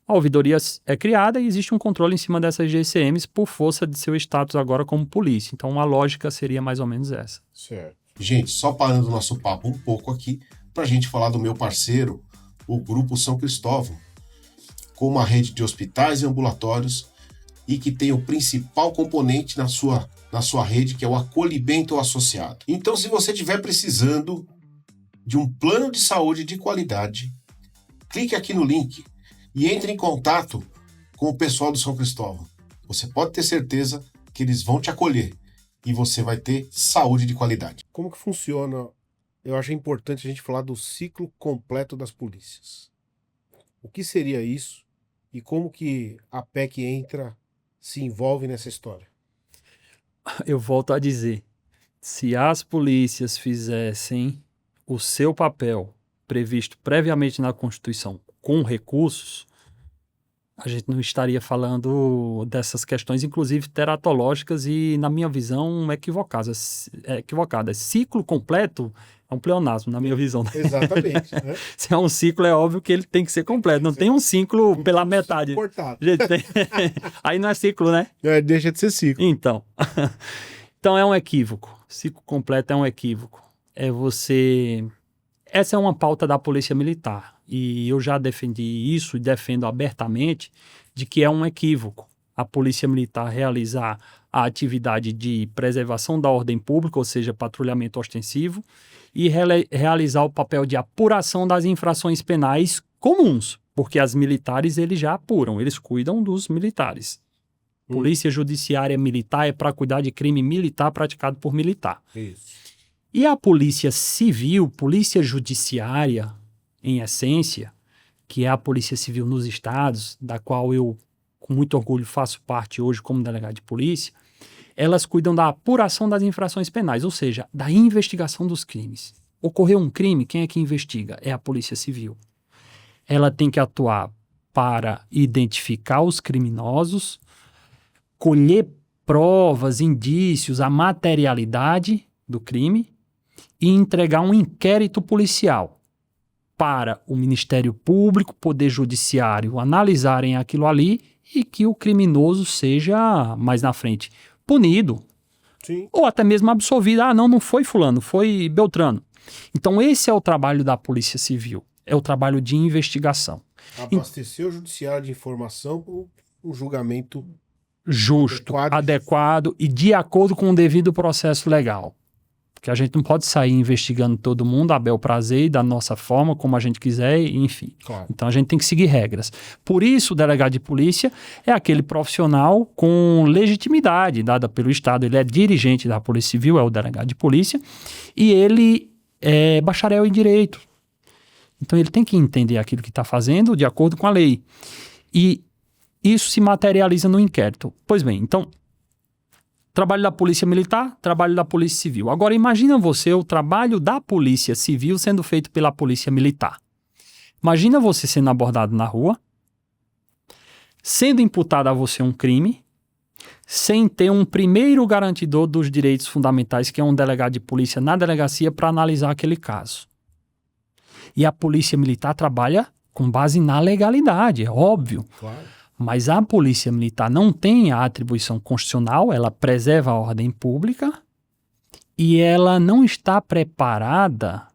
a ouvidoria é criada e existe um controle em cima dessas GCMs por força de seu status agora como polícia. Então, a lógica seria mais ou menos essa. Certo. Gente, só parando o nosso papo um pouco aqui, para a gente falar do meu parceiro, o Grupo São Cristóvão, com uma rede de hospitais e ambulatórios e que tem o principal componente na sua rede, que é o acolhimento associado. Então, se você estiver precisando de um plano de saúde de qualidade, clique aqui no link e entre em contato com o pessoal do São Cristóvão. Você pode ter certeza que eles vão te acolher e você vai ter saúde de qualidade. Como que funciona? Eu acho importante a gente falar do ciclo completo das polícias. O que seria isso e como que a PEC se envolve nessa história? Eu volto a dizer, se as polícias fizessem o seu papel previsto previamente na Constituição com recursos, a gente não estaria falando dessas questões, inclusive teratológicas e, na minha visão, equivocadas. Ciclo completo é um pleonasmo, na minha visão. Exatamente. Né? Se é um ciclo, é óbvio que ele tem que ser completo. Não tem um ciclo pela metade. Cortado. Aí não é ciclo, né? Deixa de ser ciclo. Então, é um equívoco. Ciclo completo é um equívoco. Essa é uma pauta da Polícia Militar. E eu já defendi isso e defendo abertamente de que é um equívoco a Polícia Militar realizar a atividade de preservação da ordem pública, ou seja, patrulhamento ostensivo, e realizar o papel de apuração das infrações penais comuns, porque as militares eles já apuram, eles cuidam dos militares. Polícia Judiciária Militar é para cuidar de crime militar praticado por militar. Isso. E a Polícia Civil, Polícia Judiciária, em essência, que é a Polícia Civil nos estados, da qual eu, com muito orgulho, faço parte hoje como delegado de polícia, elas cuidam da apuração das infrações penais, ou seja, da investigação dos crimes. Ocorreu um crime, quem é que investiga? É a Polícia Civil. Ela tem que atuar para identificar os criminosos, colher provas, indícios, a materialidade do crime e entregar um inquérito policial para o Ministério Público, Poder Judiciário analisarem aquilo ali e que o criminoso seja, mais na frente, punido. Sim. Ou até mesmo absolvido. Não foi fulano, foi Beltrano. Então esse é o trabalho da Polícia Civil, é o trabalho de investigação. Abastecer o judiciário de informação para um julgamento justo, adequado e de acordo com o devido processo legal. Porque a gente não pode sair investigando todo mundo a bel prazer e da nossa forma, como a gente quiser, enfim. Claro. Então a gente tem que seguir regras. Por isso o delegado de polícia é aquele profissional com legitimidade dada pelo Estado. Ele é dirigente da Polícia Civil, é o delegado de polícia, e ele é bacharel em direito. Então ele tem que entender aquilo que está fazendo de acordo com a lei. E isso se materializa no inquérito. Pois bem, então, trabalho da Polícia Militar, trabalho da Polícia Civil. Agora, imagina você o trabalho da Polícia Civil sendo feito pela Polícia Militar. Imagina você sendo abordado na rua, sendo imputado a você um crime, sem ter um primeiro garantidor dos direitos fundamentais, que é um delegado de polícia na delegacia, para analisar aquele caso. E a Polícia Militar trabalha com base na legalidade, é óbvio. Claro. Mas a Polícia Militar não tem a atribuição constitucional, ela preserva a ordem pública e ela não está preparada,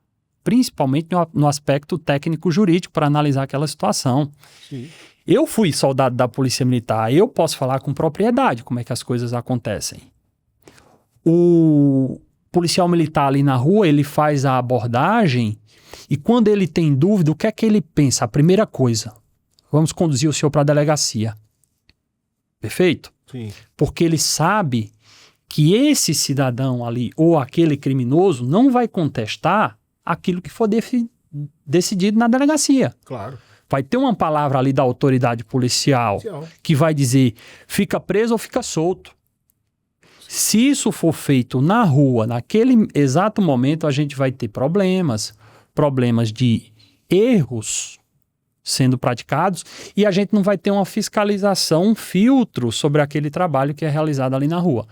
principalmente no aspecto técnico-jurídico, para analisar aquela situação. Sim. Eu fui soldado da Polícia Militar, eu posso falar com propriedade como é que as coisas acontecem. O policial militar ali na rua, ele faz a abordagem e quando ele tem dúvida, o que é que ele pensa? A primeira coisa, vamos conduzir o senhor para a delegacia. Perfeito? Sim. Porque ele sabe que esse cidadão ali ou aquele criminoso não vai contestar aquilo que for decidido na delegacia. Claro. Vai ter uma palavra ali da autoridade policial que vai dizer fica preso ou fica solto. Se isso for feito na rua, naquele exato momento, a gente vai ter problemas de erros sendo praticados e a gente não vai ter uma fiscalização, um filtro sobre aquele trabalho que é realizado ali na rua.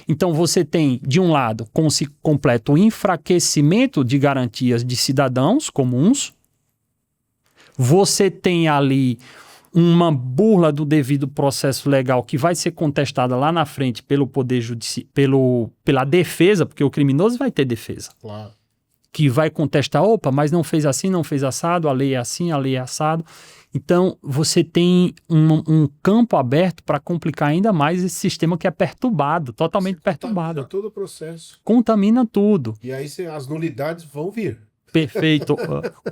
Então você tem, de um lado, se completa o enfraquecimento de garantias de cidadãos comuns, você tem ali uma burla do devido processo legal que vai ser contestada lá na frente pelo Poder Judiciário, pela defesa, porque o criminoso vai ter defesa. Claro. Que vai contestar, mas não fez assim, não fez assado, a lei é assim, a lei é assado. Então, você tem um campo aberto para complicar ainda mais esse sistema que é perturbado, totalmente perturbado. Contamina todo o processo. Contamina tudo. E aí as nulidades vão vir. Perfeito.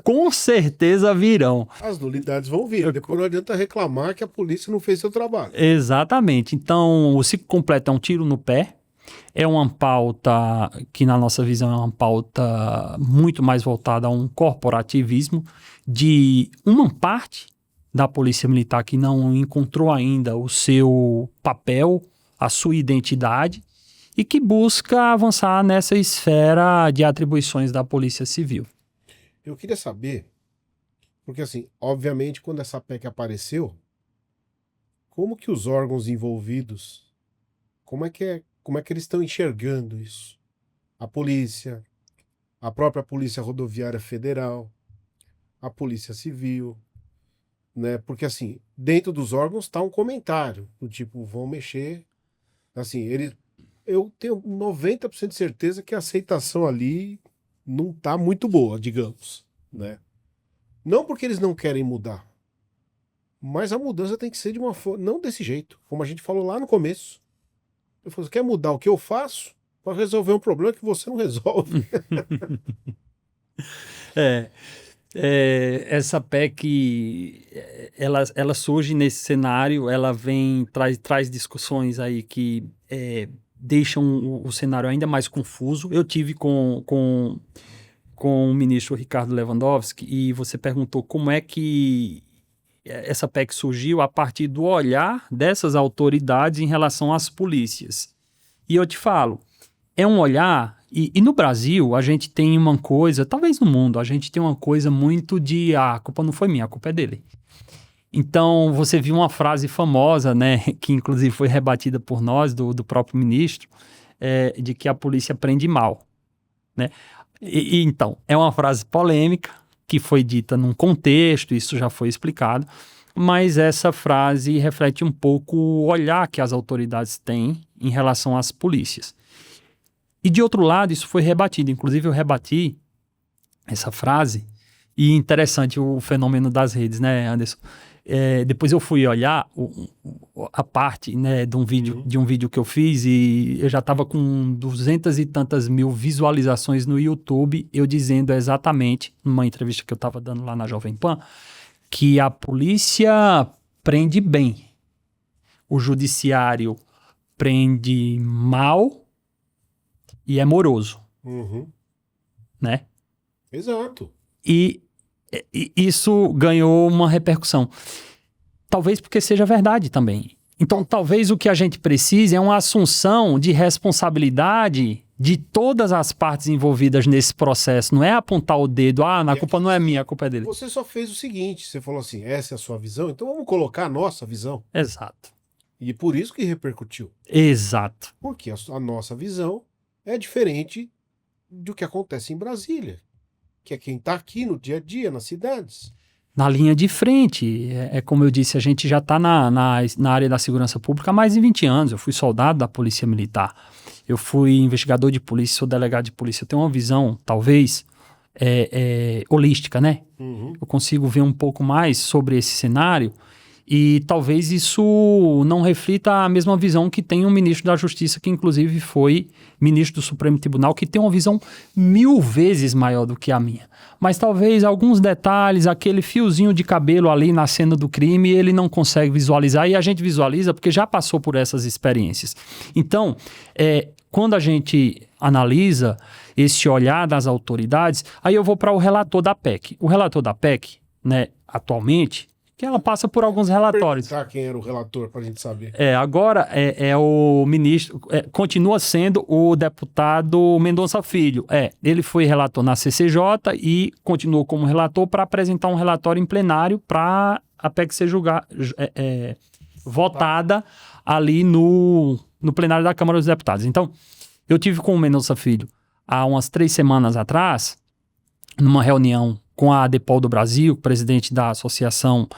Com certeza virão. As nulidades vão vir. Depois não adianta reclamar que a polícia não fez seu trabalho. Exatamente. Então, o ciclo completo é um tiro no pé. É uma pauta que, na nossa visão, é uma pauta muito mais voltada a um corporativismo de uma parte da Polícia Militar que não encontrou ainda o seu papel, a sua identidade, e que busca avançar nessa esfera de atribuições da Polícia Civil. Eu queria saber, porque assim, obviamente, quando essa PEC apareceu, como que os órgãos envolvidos, como é que eles estão enxergando isso? A polícia, a própria Polícia Rodoviária Federal, a Polícia Civil, né? Porque assim, dentro dos órgãos está um comentário, do tipo, vão mexer, assim, eu tenho 90% de certeza que a aceitação ali não tá muito boa, digamos, né? Não porque eles não querem mudar, mas a mudança tem que ser de uma forma, não desse jeito, como a gente falou lá no começo. Eu falei, você quer mudar o que eu faço para resolver um problema que você não resolve? Essa PEC, ela surge nesse cenário, ela traz discussões aí que deixam o cenário ainda mais confuso. Eu tive com o ministro Ricardo Lewandowski e você perguntou como é que essa PEC surgiu a partir do olhar dessas autoridades em relação às polícias. E eu te falo, é um olhar, e no Brasil a gente tem uma coisa, talvez no mundo, a gente tem uma coisa muito de, a culpa não foi minha, a culpa é dele. Então, você viu uma frase famosa, né, que inclusive foi rebatida por nós, do próprio ministro, de que a polícia prende mal, né? Então, é uma frase polêmica, que foi dita num contexto, isso já foi explicado, mas essa frase reflete um pouco o olhar que as autoridades têm em relação às polícias. E de outro lado, isso foi rebatido, inclusive eu rebati essa frase, e interessante o fenômeno das redes, né, Anderson? Depois eu fui olhar a parte, né, de um vídeo que eu fiz e eu já estava com 200 e tantas mil visualizações no YouTube, eu dizendo exatamente, numa entrevista que eu estava dando lá na Jovem Pan, que a polícia prende bem, o judiciário prende mal e é moroso, né? Exato. E isso ganhou uma repercussão. Talvez porque seja verdade também. Então, talvez o que a gente precise é uma assunção de responsabilidade de todas as partes envolvidas nesse processo. Não é apontar o dedo, a culpa não é minha, a culpa é dele. Você só fez o seguinte, você falou assim, essa é a sua visão, então vamos colocar a nossa visão. Exato. E por isso que repercutiu. Exato. Porque a nossa visão é diferente do que acontece em Brasília, que é quem está aqui no dia a dia, nas cidades. Na linha de frente. Como eu disse, a gente já está na área da segurança pública há mais de 20 anos. Eu fui soldado da Polícia Militar. Eu fui investigador de polícia, sou delegado de polícia. Eu tenho uma visão, talvez, holística, né? Eu consigo ver um pouco mais sobre esse cenário e talvez isso não reflita a mesma visão que tem o ministro da Justiça, que inclusive foi ministro do Supremo Tribunal, que tem uma visão 1000 vezes maior do que a minha. Mas talvez alguns detalhes, aquele fiozinho de cabelo ali na cena do crime, ele não consegue visualizar e a gente visualiza porque já passou por essas experiências. Então, quando a gente analisa esse olhar das autoridades, aí eu vou para o relator da PEC. O relator da PEC, né, atualmente, que ela passa por alguns relatórios. Quem era o relator para a gente saber. Agora é o ministro, continua sendo o deputado Mendonça Filho. Ele foi relator na CCJ e continuou como relator para apresentar um relatório em plenário para a PEC ser votada ali no plenário da Câmara dos Deputados. Então, eu tive com o Mendonça Filho há umas 3 semanas atrás, numa reunião com a ADEPOL do Brasil, presidente da Associação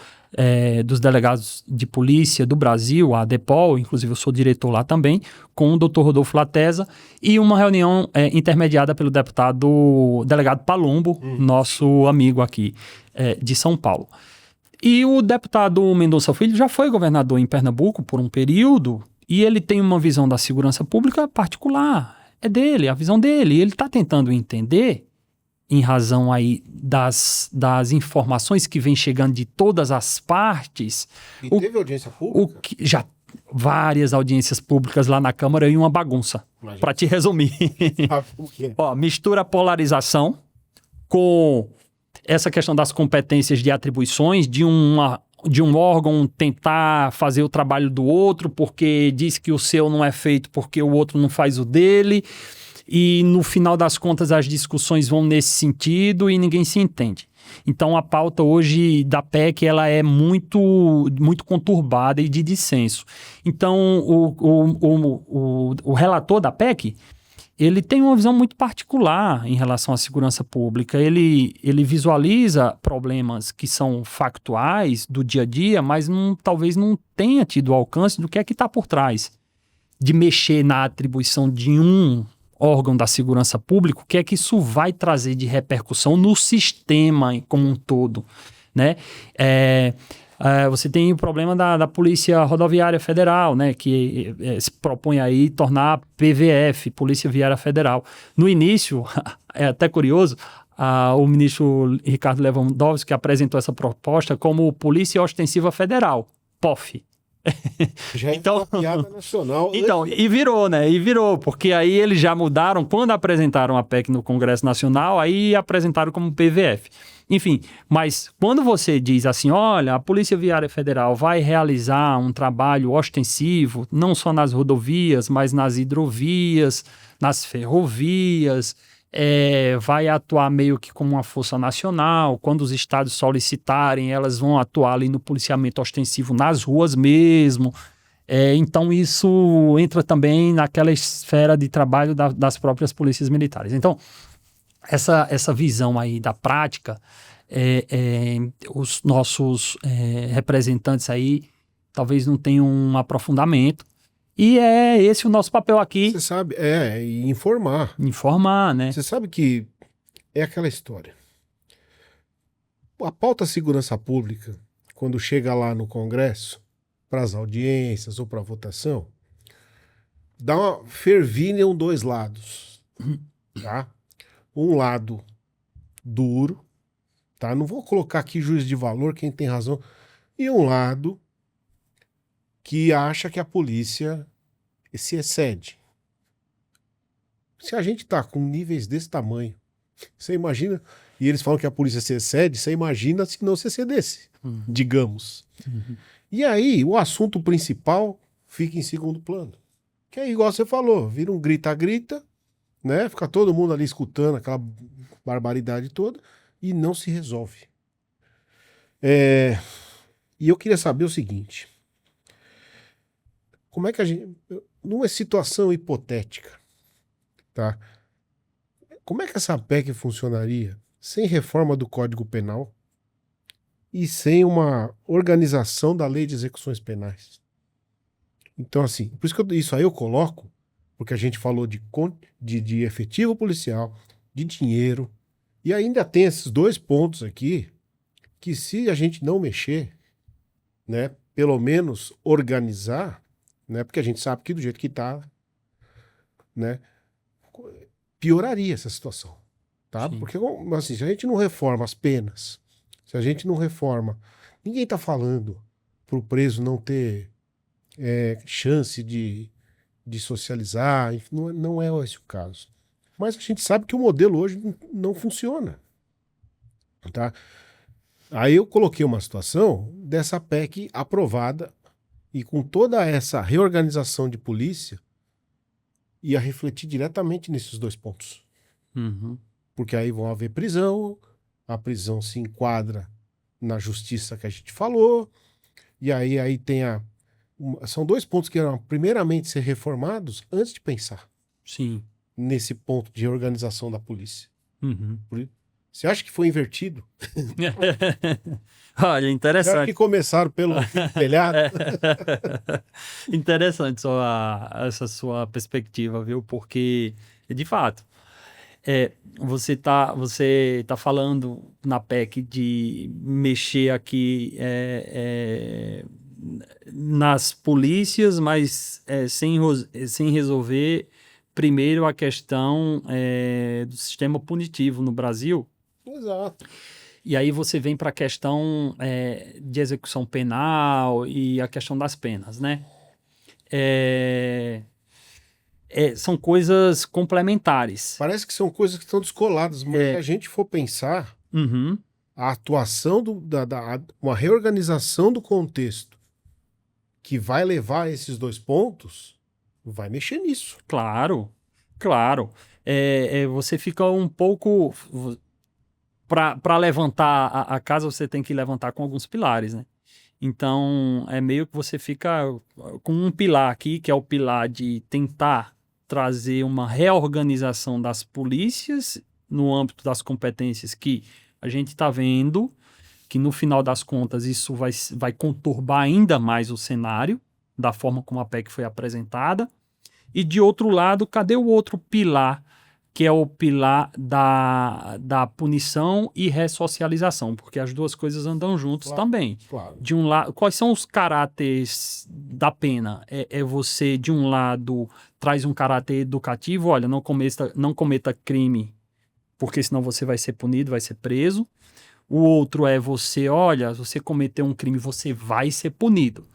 dos Delegados de Polícia do Brasil, a ADEPOL, inclusive eu sou diretor lá também, com o Dr. Rodolfo Latesa, e uma reunião intermediada pelo delegado Palumbo, nosso amigo aqui de São Paulo. E o deputado Mendonça Filho já foi governador em Pernambuco por um período, e ele tem uma visão da segurança pública particular, é dele, a visão dele, ele está tentando entender em razão aí das informações que vêm chegando de todas as partes. E teve audiência pública? Já várias audiências públicas lá na Câmara e uma bagunça. Para te resumir. Ó, mistura polarização com essa questão das competências de atribuições de um órgão tentar fazer o trabalho do outro porque diz que o seu não é feito porque o outro não faz o dele. E no final das contas as discussões vão nesse sentido e ninguém se entende. Então a pauta hoje da PEC ela é muito, muito conturbada e de dissenso. Então o relator da PEC ele tem uma visão muito particular em relação à segurança pública. Ele visualiza problemas que são factuais do dia a dia, mas talvez não tenha tido o alcance do que é que está por trás. De mexer na atribuição de um órgão da segurança pública, o que é que isso vai trazer de repercussão no sistema como um todo, né? Você tem o problema da Polícia Rodoviária Federal, né? Que se propõe aí tornar PVF, Polícia Viária Federal. No início, é até curioso, o ministro Ricardo Lewandowski apresentou essa proposta como Polícia Ostensiva Federal, POF. Já então, é uma piada nacional. Então, e virou, né? E virou, porque aí eles já mudaram, quando apresentaram a PEC no Congresso Nacional, aí apresentaram como PVF. Enfim, mas quando você diz assim, olha, a Polícia Viária Federal vai realizar um trabalho ostensivo, não só nas rodovias, mas nas hidrovias, nas ferrovias, vai atuar meio que como uma força nacional. Quando os estados solicitarem, elas vão atuar ali no policiamento ostensivo nas ruas mesmo. Então isso entra também naquela esfera de trabalho das próprias polícias militares. Então, essa visão aí da prática, os nossos representantes aí talvez não tenham um aprofundamento. E é esse o nosso papel aqui. Você sabe, informar. Informar, né? Você sabe que é aquela história. A pauta segurança pública, quando chega lá no Congresso, para as audiências ou para a votação, dá uma fervilha em dois lados, tá? Um lado duro, tá? Não vou colocar aqui juízo de valor, quem tem razão. E um lado que acha que a polícia se excede. Se a gente tá com níveis desse tamanho, você imagina, e eles falam que a polícia se excede, você imagina se não se excedesse, digamos. E aí, o assunto principal fica em segundo plano. Que é igual você falou, vira um grita-grita, né? Fica todo mundo ali escutando aquela barbaridade toda e não se resolve. E eu queria saber o seguinte: como é que a gente, numa situação hipotética, tá? Como é que essa PEC funcionaria sem reforma do Código Penal e sem uma organização da Lei de Execuções Penais? Então, assim, por isso que isso aí eu coloco, porque a gente falou de efetivo policial, de dinheiro, e ainda tem esses dois pontos aqui, que se a gente não mexer, né, pelo menos organizar, né, porque a gente sabe que do jeito que está, né, pioraria essa situação, tá? Sim. Porque, assim, se a gente não reforma as penas, se a gente não reforma, ninguém está falando para o preso não ter chance de socializar, não é esse o caso. Mas a gente sabe que o modelo hoje não funciona, tá? Aí eu coloquei uma situação dessa PEC aprovada e com toda essa reorganização de polícia ia refletir diretamente nesses dois pontos. Porque aí vão haver prisão, a prisão se enquadra na justiça que a gente falou, e aí tem são dois pontos que eram primeiramente ser reformados antes de pensar. Sim. Nesse ponto de reorganização da polícia. Você acha que foi invertido? Olha, interessante. Você acha que começaram pelo telhado? Interessante essa sua perspectiva, viu? Porque, de fato, você tá falando na PEC de mexer aqui nas polícias, mas sem resolver primeiro a questão do sistema punitivo no Brasil, Exato. e aí você vem para a questão de execução penal e a questão das penas, né? São coisas complementares. Parece que são coisas que estão descoladas, mas se a gente for pensar, Uhum, a atuação uma reorganização do contexto que vai levar a esses dois pontos, vai mexer nisso. claro. Você fica um pouco... Para levantar a casa, você tem que levantar com alguns pilares, né? Então, é meio que você fica com um pilar aqui, que é o pilar de tentar trazer uma reorganização das polícias no âmbito das competências que a gente está vendo, que no final das contas isso vai conturbar ainda mais o cenário, da forma como a PEC foi apresentada. E de outro lado, cadê o outro pilar, que é o pilar da punição e ressocialização? Porque as duas coisas andam juntos também. Claro. De um lado, quais são os caráteres da pena? Você, de um lado, traz um caráter educativo, olha, não cometa crime, porque senão você vai ser punido, vai ser preso. O outro é olha, se você cometer um crime, você vai ser punido.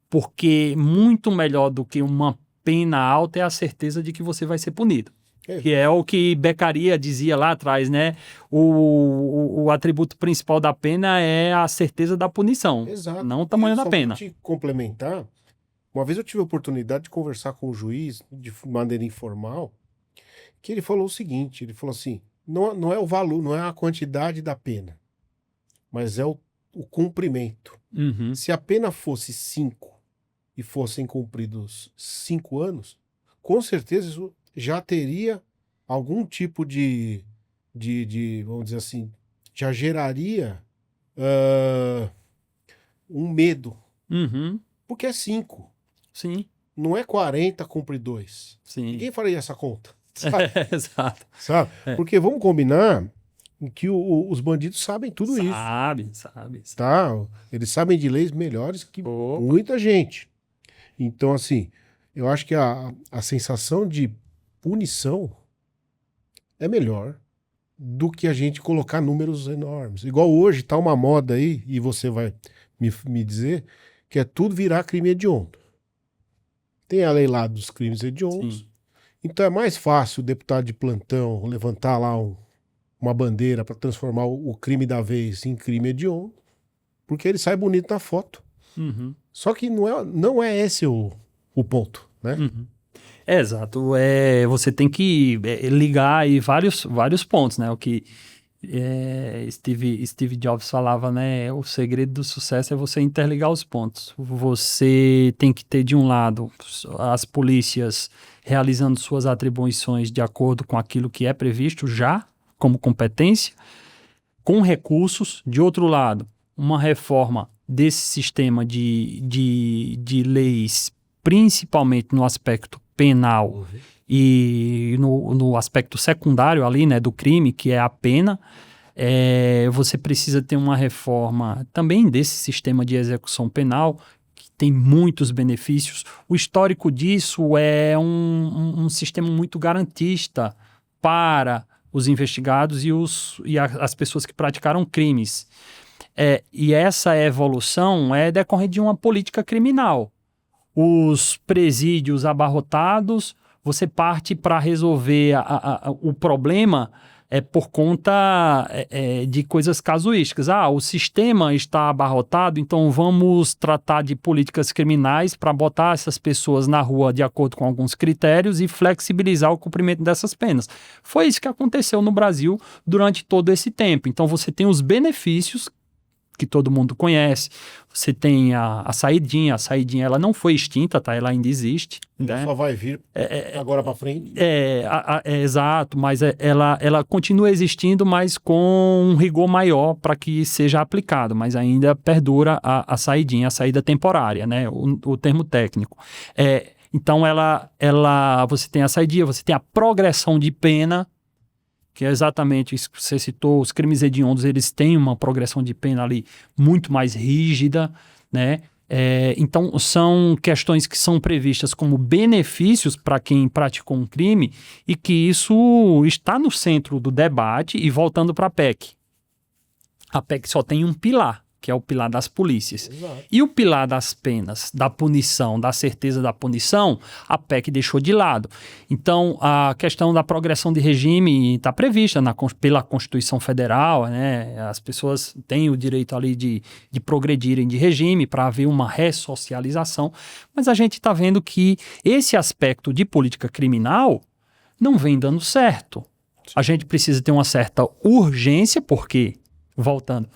Porque muito melhor do que uma pena alta é a certeza de que você vai ser punido. Que é o que Beccaria dizia lá atrás, né? O atributo principal da pena é a certeza da punição, Exato. não o tamanho da pena. Só para te complementar, uma vez eu tive a oportunidade de conversar com o juiz de maneira informal, que ele falou o seguinte, ele falou assim, não é o valor, não é a quantidade da pena, mas é o cumprimento. Uhum. Se a pena fosse 5 e fossem cumpridos 5 anos, com certeza isso já teria algum tipo de vamos dizer assim, já geraria um medo. Uhum. Porque é 5. Sim. Não é 40 cumpre 2. Sim. Ninguém faria essa conta. Sabe? Exato. Sabe? Porque vamos combinar que os bandidos sabem tudo isso. Sabe. Tá? Eles sabem de leis melhores que muita gente. Então, assim, eu acho que a sensação de punição é melhor do que a gente colocar números enormes. Igual hoje tá uma moda aí, e você vai me dizer, que é tudo virar crime hediondo. Tem a lei lá dos crimes hediondos. Sim. Então é mais fácil o deputado de plantão levantar lá uma bandeira para transformar o crime da vez em crime hediondo, porque ele sai bonito na foto. Uhum. Só que não é esse o ponto, né? Uhum. Exato. Você tem que ligar aí vários pontos, né? O que Steve Jobs falava, né? O segredo do sucesso é você interligar os pontos. Você tem que ter, de um lado, as polícias realizando suas atribuições de acordo com aquilo que é previsto já como competência, com recursos. De outro lado, uma reforma desse sistema de leis, principalmente no aspecto penal e no aspecto secundário ali, né, do crime, que é a pena. Você precisa ter uma reforma também desse sistema de execução penal, que tem muitos benefícios. O histórico disso é um sistema muito garantista para os investigados e as pessoas que praticaram crimes. E essa evolução é decorrente de uma política criminal. Os presídios abarrotados, você parte para resolver o problema por conta de coisas casuísticas. O sistema está abarrotado, então vamos tratar de políticas criminais para botar essas pessoas na rua de acordo com alguns critérios e flexibilizar o cumprimento dessas penas. Foi isso que aconteceu no Brasil durante todo esse tempo. Então você tem os benefícios que todo mundo conhece. Você tem a saidinha ela não foi extinta, tá? Ela ainda existe. Ela né? só vai vir agora para frente. Exato, mas ela continua existindo, mas com um rigor maior para que seja aplicado, mas ainda perdura a saidinha, a saída temporária, né? O termo técnico. Então, você tem a saidinha, você tem a progressão de pena, que é exatamente isso que você citou. Os crimes hediondos, eles têm uma progressão de pena ali muito mais rígida, né? Então, são questões que são previstas como benefícios para quem praticou um crime e que isso está no centro do debate. E voltando para a PEC. A PEC só tem um pilar, que é o pilar das polícias. Exato. E o pilar das penas, da punição, da certeza da punição, a PEC deixou de lado. Então, a questão da progressão de regime está prevista pela Constituição Federal, né? As pessoas têm o direito ali de progredirem de regime para haver uma ressocialização, mas a gente está vendo que esse aspecto de política criminal não vem dando certo. A gente precisa ter uma certa urgência, porque, voltando,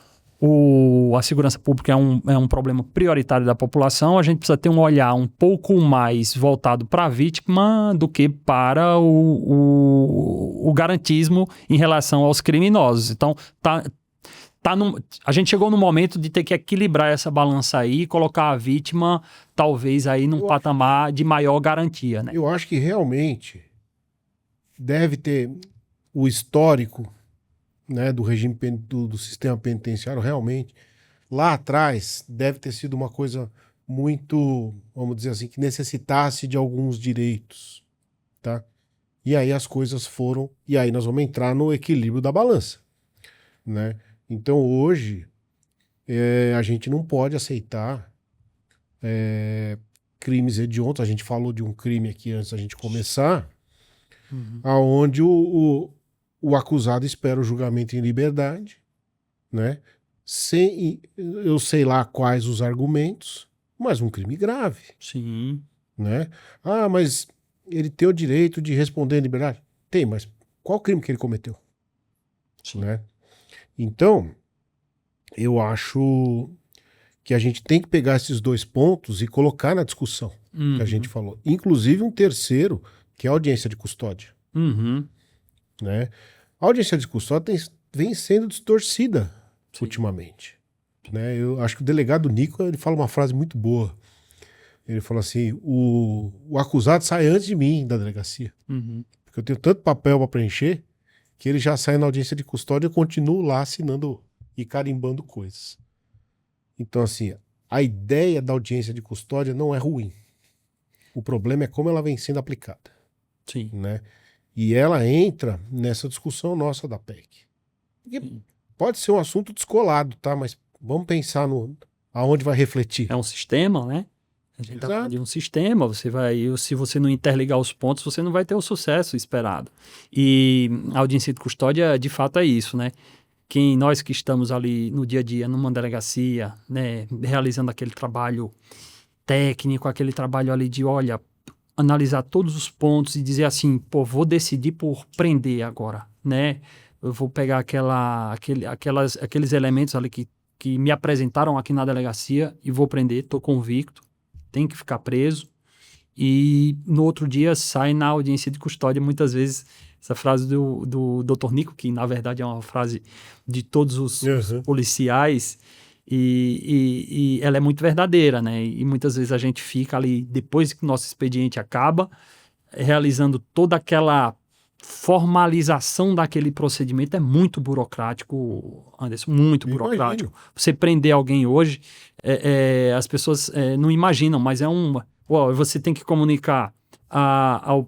a segurança pública é um problema prioritário da população. A gente precisa ter um olhar um pouco mais voltado para a vítima do que para o garantismo em relação aos criminosos. Então, a gente chegou no momento de ter que equilibrar essa balança aí e colocar a vítima, talvez, aí num patamar de maior garantia, né? Eu acho que realmente deve ter o histórico, né, do regime do sistema penitenciário. Realmente lá atrás deve ter sido uma coisa muito, vamos dizer assim, que necessitasse de alguns direitos, tá? E aí as coisas foram, e aí nós vamos entrar no equilíbrio da balança, né? Então hoje a gente não pode aceitar crimes hediondos. A gente falou de um crime aqui antes da gente começar, aonde o acusado espera o julgamento em liberdade, né? Eu sei lá quais os argumentos, mas um crime grave. Sim. Né? Ah, mas ele tem o direito de responder em liberdade? Tem, mas qual crime que ele cometeu? Sim. Né? Então, eu acho que a gente tem que pegar esses dois pontos e colocar na discussão que a gente falou. Inclusive um terceiro, que é a audiência de custódia. Né? A audiência de custódia vem sendo distorcida ultimamente. Né? Eu acho que o delegado Nico, ele fala uma frase muito boa. Ele fala assim: o acusado sai antes de mim da delegacia. Porque eu tenho tanto papel para preencher que ele já sai na audiência de custódia e eu continuo lá assinando e carimbando coisas. Então, assim, a ideia da audiência de custódia não é ruim. O problema é como ela vem sendo aplicada. Sim. Né? E ela entra nessa discussão nossa da PEC. Porque pode ser um assunto descolado, tá? Mas vamos pensar aonde vai refletir. É um sistema, né? A gente está falando de um sistema. Se você não interligar os pontos, você não vai ter o sucesso esperado. E a audiência de custódia, de fato, é isso, né? Nós que estamos ali no dia a dia, numa delegacia, né, realizando aquele trabalho técnico, aquele trabalho ali de, olha, analisar todos os pontos e dizer assim, pô, vou decidir por prender agora, né? Eu vou pegar aqueles elementos ali que me apresentaram aqui na delegacia e vou prender, tô convicto, tem que ficar preso. E no outro dia sai na audiência de custódia, muitas vezes, essa frase do Dr. Nico, que na verdade é uma frase de todos os policiais, e ela é muito verdadeira, né? E muitas vezes a gente fica ali, depois que o nosso expediente acaba, realizando toda aquela formalização daquele procedimento. É muito burocrático, Anderson, muito burocrático. Imagino. Você prender alguém hoje, as pessoas não imaginam, mas você tem que comunicar,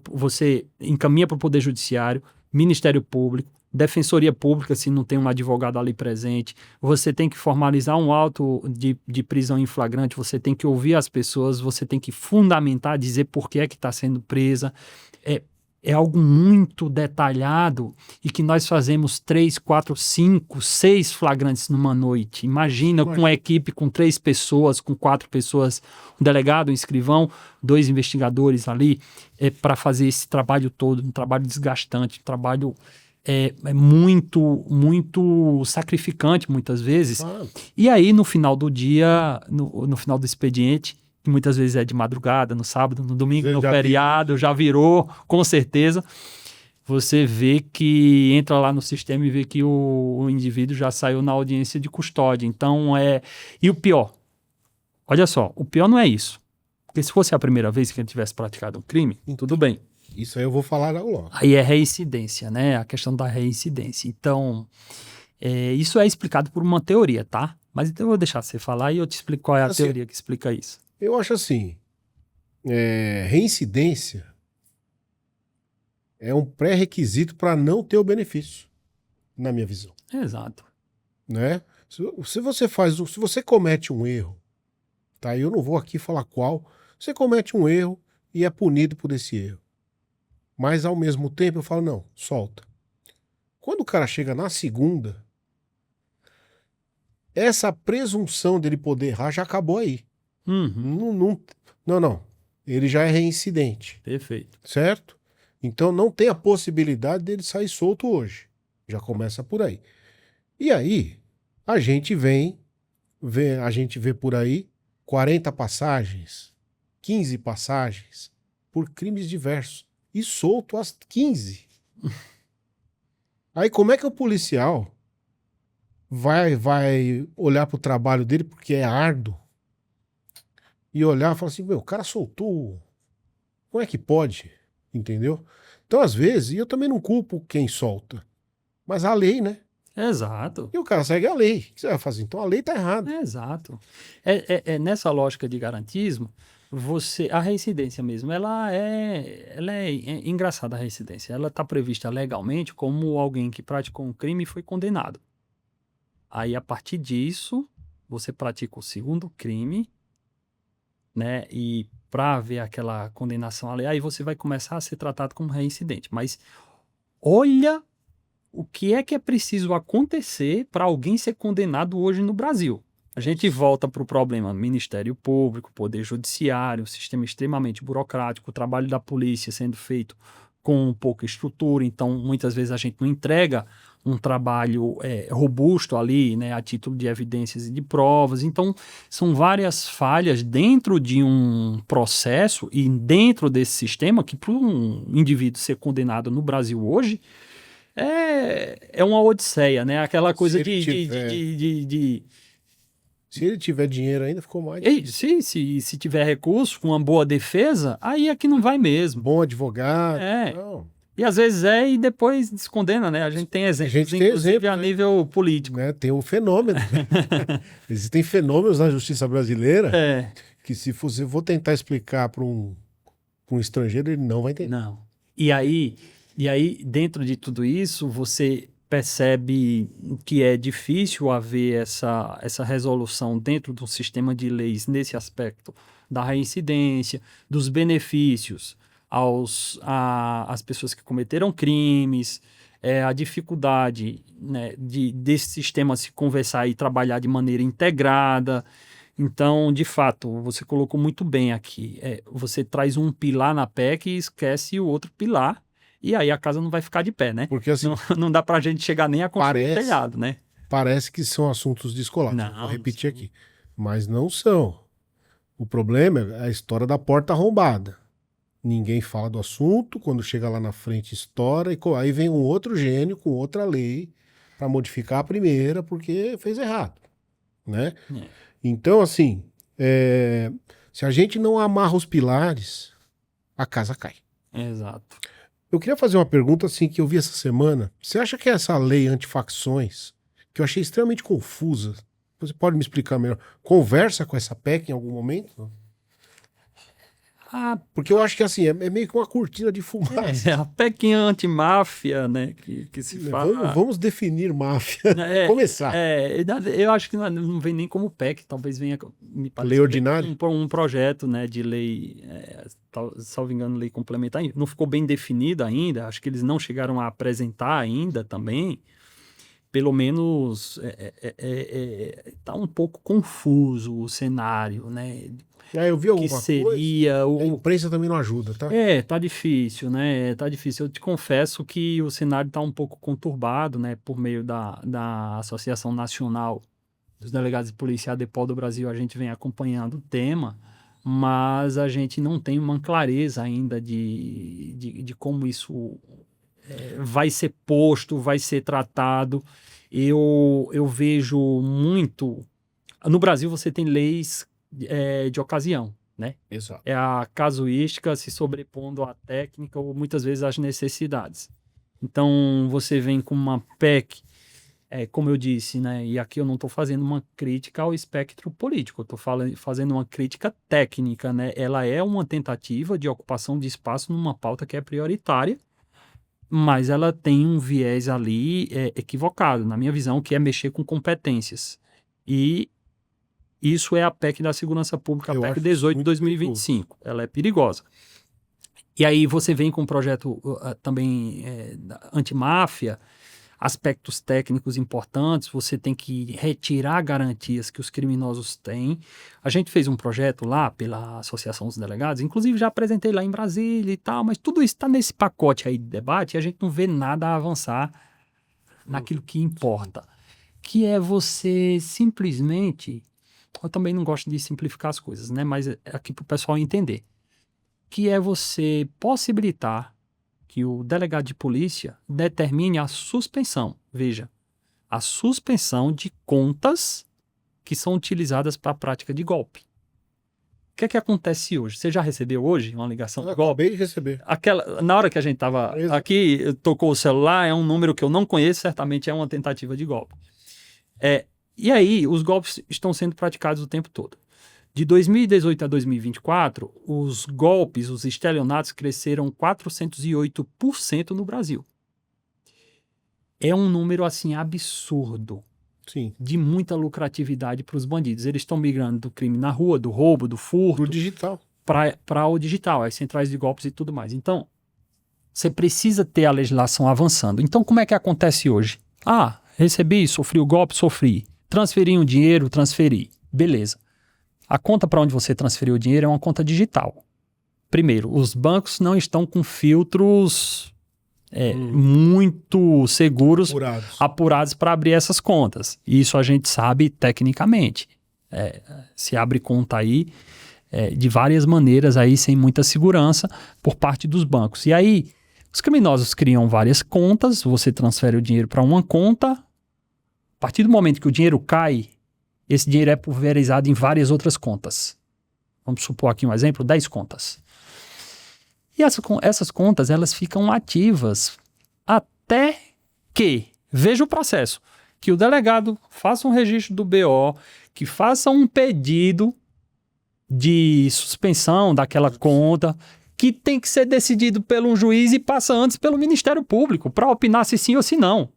você encaminha para o Poder Judiciário, Ministério Público, Defensoria Pública, se não tem um advogado ali presente, você tem que formalizar um auto de prisão em flagrante, você tem que ouvir as pessoas, você tem que fundamentar, dizer por que é que está sendo presa. É algo muito detalhado e que nós fazemos 3, 4, 5, 6 flagrantes numa noite. Imagina com uma equipe com 3 pessoas, com 4 pessoas, um delegado, um escrivão, 2 investigadores ali, para fazer esse trabalho todo, um trabalho desgastante, um trabalho muito, muito sacrificante muitas vezes. E aí no final do dia, no final do expediente, que muitas vezes é de madrugada, no sábado, no domingo, no feriado, já virou, com certeza. Você vê que entra lá no sistema e vê que o indivíduo já saiu na audiência de custódia. Então, E o pior, olha só, o pior não é isso. Porque se fosse a primeira vez que ele tivesse praticado um crime, tudo bem. Isso aí eu vou falar logo. Aí é reincidência, né? A questão da reincidência. Então, isso é explicado por uma teoria, tá? Mas então eu vou deixar você falar e eu te explico qual é a Assim, teoria que explica isso. Eu acho assim, reincidência é um pré-requisito para não ter o benefício, na minha visão, Exato. né? Se você comete um erro, tá? Eu não vou aqui falar qual, você comete um erro e é punido por esse erro. Mas ao mesmo tempo eu falo, não, solta. Quando o cara chega na segunda, essa presunção dele poder errar já acabou aí. Uhum. Não. Ele já é reincidente, Perfeito. certo? Então não tem a possibilidade dele sair solto hoje. Já começa por aí. E aí, a gente a gente vê por aí 40 passagens, 15 passagens por crimes diversos. E solto às 15. Aí como é que o policial vai olhar pro trabalho dele, porque é árduo, e olhar e falar assim, meu, o cara soltou. Como é que pode? Entendeu? Então, às vezes, e eu também não culpo quem solta, mas a lei, né? Exato. E o cara segue a lei. O que você vai fazer? Então a lei tá errada. Exato. É nessa lógica de garantismo, a reincidência mesmo, ela é engraçada a reincidência. Ela está prevista legalmente como alguém que praticou um crime e foi condenado. Aí, a partir disso, você pratica o segundo crime, né? E para haver aquela condenação ali, aí você vai começar a ser tratado como reincidente. Mas olha o que é preciso acontecer para alguém ser condenado hoje no Brasil. A gente volta para o problema Ministério Público, Poder Judiciário, sistema extremamente burocrático, o trabalho da polícia sendo feito com pouca estrutura, então muitas vezes a gente não entrega um trabalho robusto ali, né, a título de evidências e de provas. Então, são várias falhas dentro de um processo e dentro desse sistema que, para um indivíduo ser condenado no Brasil hoje, é uma odisseia, né? Aquela coisa Se ele tiver dinheiro ainda, ficou mais Ei, difícil. se tiver recurso, com uma boa defesa, aí é que não vai mesmo. Bom advogado. É. Não. E às vezes e depois descondena, né? A gente tem exemplos, gente tem inclusive exemplos, a né? nível político. Né? Tem um fenômeno. Existem fenômenos na justiça brasileira É. que se você for tentar explicar para um estrangeiro, ele não vai entender. Não. E aí, dentro de tudo isso, você percebe que é difícil haver essa resolução dentro do sistema de leis nesse aspecto da reincidência, dos benefícios às pessoas que cometeram crimes, a dificuldade, né, desse sistema se conversar e trabalhar de maneira integrada. Então, de fato, você colocou muito bem aqui. Você traz um pilar na PEC e esquece o outro pilar, e aí a casa não vai ficar de pé, né? Porque assim, Não dá pra gente chegar nem a construir o telhado, né? parece que são assuntos descolados. Não, Vou repetir não. aqui. Mas não são. O problema é a história da porta arrombada. Ninguém fala do assunto, quando chega lá na frente estoura, e aí vem um outro gênio com outra lei para modificar a primeira porque fez errado, né? É. Então, assim, se a gente não amarra os pilares, a casa cai. Exato. Eu queria fazer uma pergunta assim que eu vi essa semana. Você acha que essa lei antifacções, que eu achei extremamente confusa, você pode me explicar melhor, conversa com essa PEC em algum momento? Ah, Porque eu acho que assim, é meio que uma cortina de fumaça. a PEC antimáfia, né? Que se fala. Vamos definir máfia. Começar. Eu acho que não vem nem como PEC, talvez venha, me parece, Lei ordinária? Um projeto, né, de lei, salvo engano, lei complementar. Não ficou bem definido ainda, acho que eles não chegaram a apresentar ainda também. Pelo menos tá um pouco confuso o cenário, né? Eu vi Que alguma seria coisa. A imprensa também não ajuda, tá? Tá difícil, né? Tá difícil. Eu te confesso que o cenário tá um pouco conturbado, né? Por meio da Associação Nacional dos Delegados de Polícia, a ADPOL do Brasil, a gente vem acompanhando o tema, mas a gente não tem uma clareza ainda de como isso vai ser posto, vai ser tratado. Eu vejo muito... No Brasil, você tem leis de ocasião, né? Exato. É a casuística se sobrepondo à técnica ou muitas vezes às necessidades. Então, você vem com uma PEC como eu disse, né, e aqui eu não estou fazendo uma crítica ao espectro político, eu estou fazendo uma crítica técnica, né? Ela é uma tentativa de ocupação de espaço numa pauta que é prioritária, mas ela tem um viés ali equivocado, na minha visão, que é mexer com competências. E isso é a PEC da Segurança Pública, a PEC 18 de 2025. Ela é perigosa. E aí você vem com um projeto também antimáfia, aspectos técnicos importantes, você tem que retirar garantias que os criminosos têm. A gente fez um projeto lá pela Associação dos Delegados, inclusive já apresentei lá em Brasília e tal, mas tudo isso está nesse pacote aí de debate e a gente não vê nada avançar naquilo que importa, que é você simplesmente... Eu também não gosto de simplificar as coisas, né? Mas é aqui para o pessoal entender, que é você possibilitar que o delegado de polícia determine a suspensão. Veja, a suspensão de contas que são utilizadas para a prática de golpe. O que é que acontece hoje? Você já recebeu hoje uma ligação de golpe? Acabei de receber. Na hora que a gente estava aqui, tocou o celular, é um número que eu não conheço, certamente é uma tentativa de golpe. E aí, os golpes estão sendo praticados o tempo todo. De 2018 a 2024, os golpes, os estelionatos cresceram 408% no Brasil. É um número, assim, absurdo. Sim. De muita lucratividade para os bandidos. Eles estão migrando do crime na rua, do roubo, do furto. Do digital. Para o digital, as centrais de golpes e tudo mais. Então, você precisa ter a legislação avançando. Então, como é que acontece hoje? Recebi, sofri o golpe, sofri. Transferi um dinheiro, transferi. Beleza. A conta para onde você transferiu o dinheiro é uma conta digital. Primeiro, os bancos não estão com filtros muito seguros, apurados para abrir essas contas. Isso a gente sabe tecnicamente. Se abre conta aí de várias maneiras, aí, sem muita segurança por parte dos bancos. E aí, os criminosos criam várias contas, você transfere o dinheiro para uma conta. A partir do momento que o dinheiro cai, esse dinheiro é pulverizado em várias outras contas. Vamos supor aqui um exemplo, 10 contas. E essas contas, elas ficam ativas até que, veja o processo, que o delegado faça um registro do BO, que faça um pedido de suspensão daquela conta, que tem que ser decidido por um juiz e passa antes pelo Ministério Público, para opinar se sim ou se não.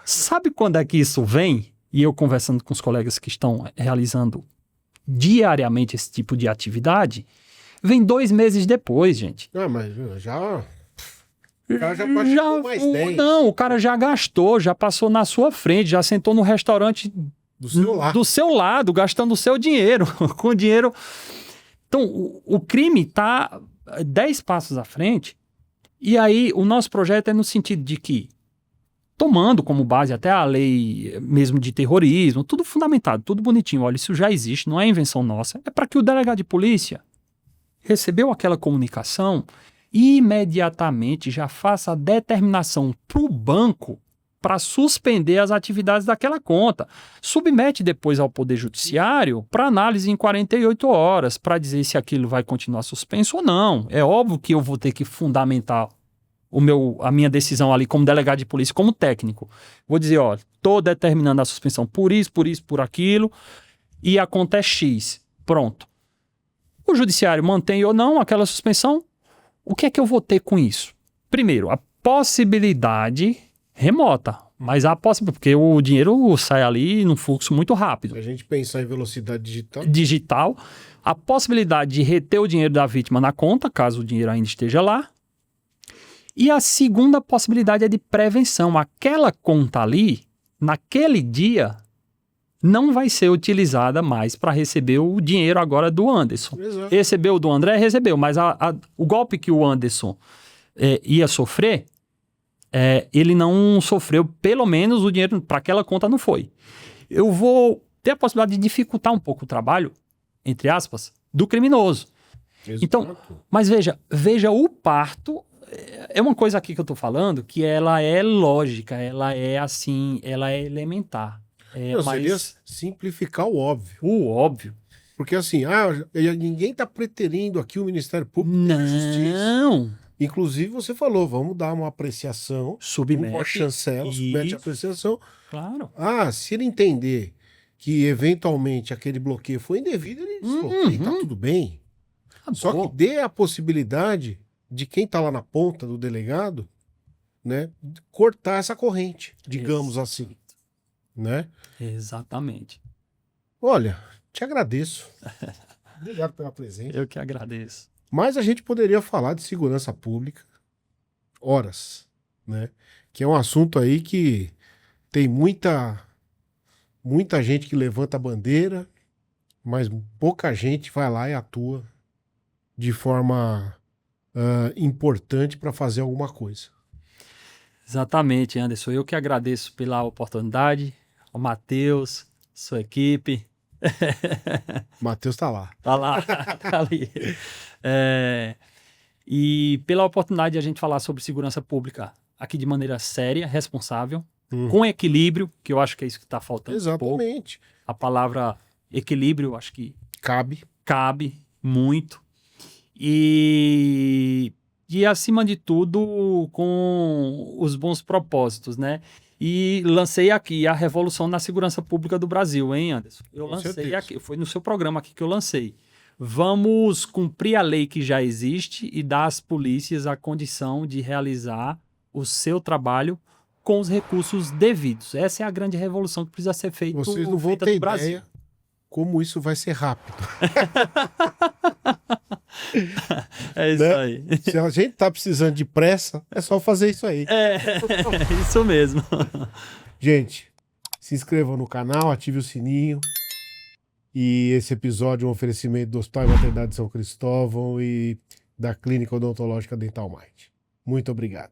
Sabe quando é que isso vem? E eu conversando com os colegas que estão realizando diariamente esse tipo de atividade, vem 2 meses depois, gente. Mas já... O cara já passou mais 10. Não, o cara já gastou, já passou na sua frente, já sentou no restaurante do seu lado, gastando o seu dinheiro, com dinheiro... Então, o crime está 10 passos à frente, e aí o nosso projeto é no sentido de que, tomando como base até a lei mesmo de terrorismo, tudo fundamentado, tudo bonitinho, olha, isso já existe, não é invenção nossa, é para que o delegado de polícia recebeu aquela comunicação e imediatamente já faça a determinação para o banco para suspender as atividades daquela conta. Submete depois ao Poder Judiciário para análise em 48 horas, para dizer se aquilo vai continuar suspenso ou não. É óbvio que eu vou ter que fundamentar a minha decisão ali como delegado de polícia, como técnico. Vou dizer, estou determinando a suspensão por isso, por aquilo, e a conta é X. Pronto. O judiciário mantém ou não aquela suspensão. O que é que eu vou ter com isso? Primeiro, a possibilidade remota, mas há possibilidade, porque o dinheiro sai ali num fluxo muito rápido. Se a gente pensar em velocidade digital, a possibilidade de reter o dinheiro da vítima na conta, caso o dinheiro ainda esteja lá. E a segunda possibilidade é de prevenção. Aquela conta ali, naquele dia, não vai ser utilizada mais para receber o dinheiro agora do Anderson. Exato. Recebeu do André, recebeu, mas o golpe que o Anderson ia sofrer, ele não sofreu, pelo menos o dinheiro para aquela conta não foi. Eu vou ter a possibilidade de dificultar um pouco o trabalho, entre aspas, do criminoso. Exato. Então, mas veja o parto. É uma coisa aqui que eu estou falando que ela é lógica, ela é assim, ela é elementar. Seria simplificar o óbvio. O óbvio. Porque assim, ninguém está preterindo aqui o Ministério Público da Justiça. Não. Inclusive, você falou, vamos dar uma apreciação, uma Submete. chancela, submete a Isso. apreciação. Claro. Ah, se ele entender que eventualmente aquele bloqueio foi indevido, ele desbloqueia, tá tudo bem. Só que Acabou. dê a possibilidade de quem tá lá na ponta do delegado, né, cortar essa corrente, digamos assim, né? Exatamente. Olha, te agradeço. Obrigado pela presença. Eu que agradeço. Mas a gente poderia falar de segurança pública horas, né? Que é um assunto aí que tem muita gente que levanta a bandeira, mas pouca gente vai lá e atua de forma importante para fazer alguma coisa. Exatamente, Anderson. Eu que agradeço pela oportunidade. Ao Matheus, sua equipe. Matheus tá lá. Tá lá, tá ali. E pela oportunidade de a gente falar sobre segurança pública aqui de maneira séria, responsável, com equilíbrio, que eu acho que é isso que está faltando. Exatamente. Pouco. A palavra equilíbrio, eu acho que cabe muito. E acima de tudo, com os bons propósitos, né? E lancei aqui a revolução na segurança pública do Brasil, hein, Anderson? Eu Com lancei certeza. aqui, foi no seu programa aqui que eu lancei. Vamos cumprir a lei que já existe e dar às polícias a condição de realizar o seu trabalho com os recursos devidos. Essa é a grande revolução que precisa ser feita Vocês não vão feita ter no Brasil. ideia como isso vai ser rápido. É isso Né? aí. Se a gente tá precisando de pressa, é só fazer isso aí. É isso mesmo. Gente, se inscrevam no canal, ative o sininho. E esse episódio é um oferecimento do Hospital e Maternidade de São Cristóvão e da Clínica Odontológica Dental Mind. Muito obrigado.